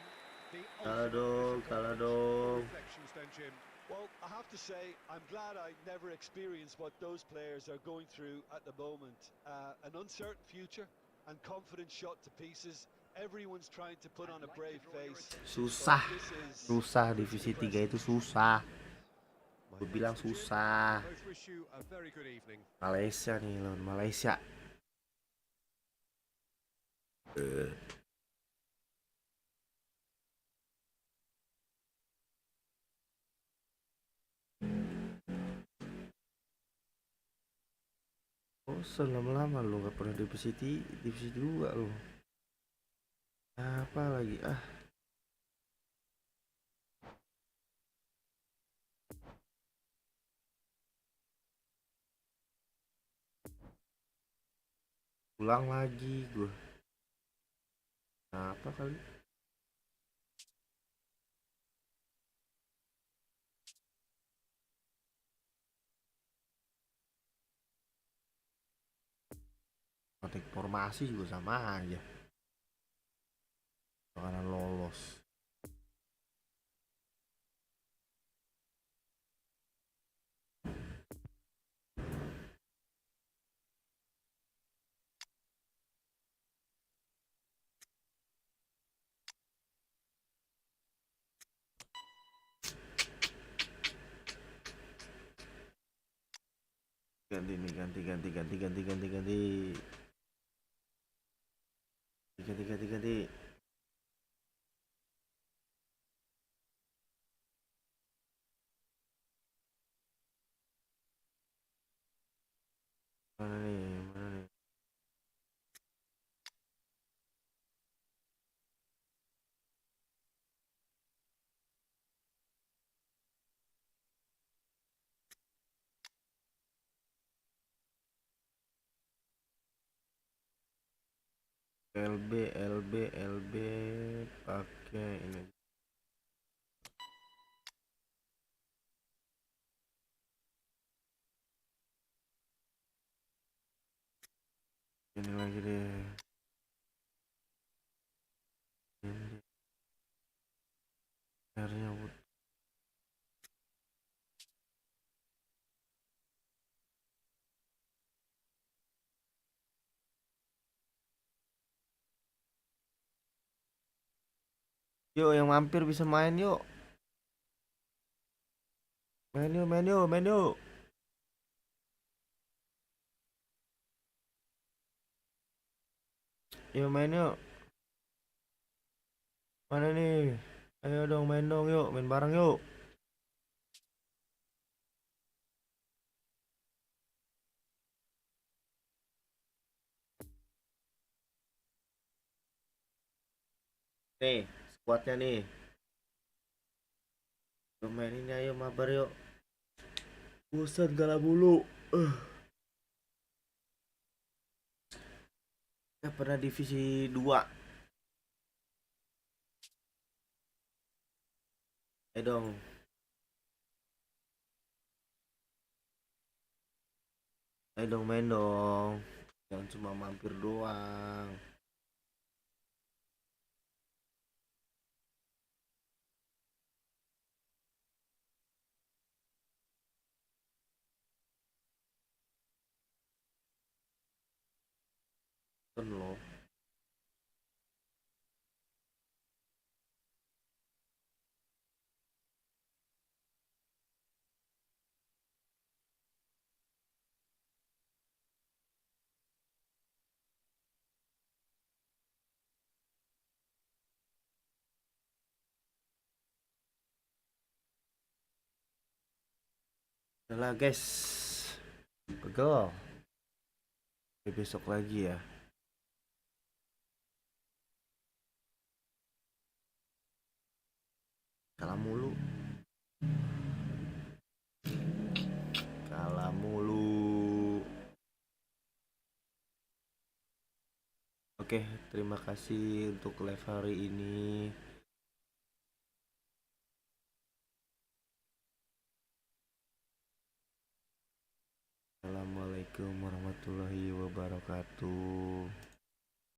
The Kalah dong. reflections then, Jim. Well, I have to say, I'm glad I never experienced what those players are going through at the moment. An uncertain future and confidence shot to pieces. Everyone's trying to put on a brave face. Susah. But this is Susah divisi 3 itu susah. Gue bilang susah. Both wish you a very good evening. Malaysia nih lawan Malaysia. Bosan lama-lama lu gak pernah divisi 2 lu. Apa lagi Ulang lagi gue. Apa kali? Kotak formasi juga sama aja. Bakalan lolos. Ganti nih, ganti. Mana nih? LB pakai ini. Ini lagi deh. Ini airnya yuk, yang mampir bisa main yuk. Main yuk. Yuk main yuk. Mana nih? Ayo dong main dong yuk, main bareng yuk. Nih, squadnya nih. Yuk main ini ayo mabar yuk. Bosan galah mulu. Ya pernah divisi 2. Ayo dong. Ayo dong main dong. Jangan cuma mampir doang. Kan lo. Udah guys. Pegel. Besok lagi ya. Kalah mulu. Oke, terima kasih untuk live hari ini. Assalamualaikum warahmatullahi wabarakatuh.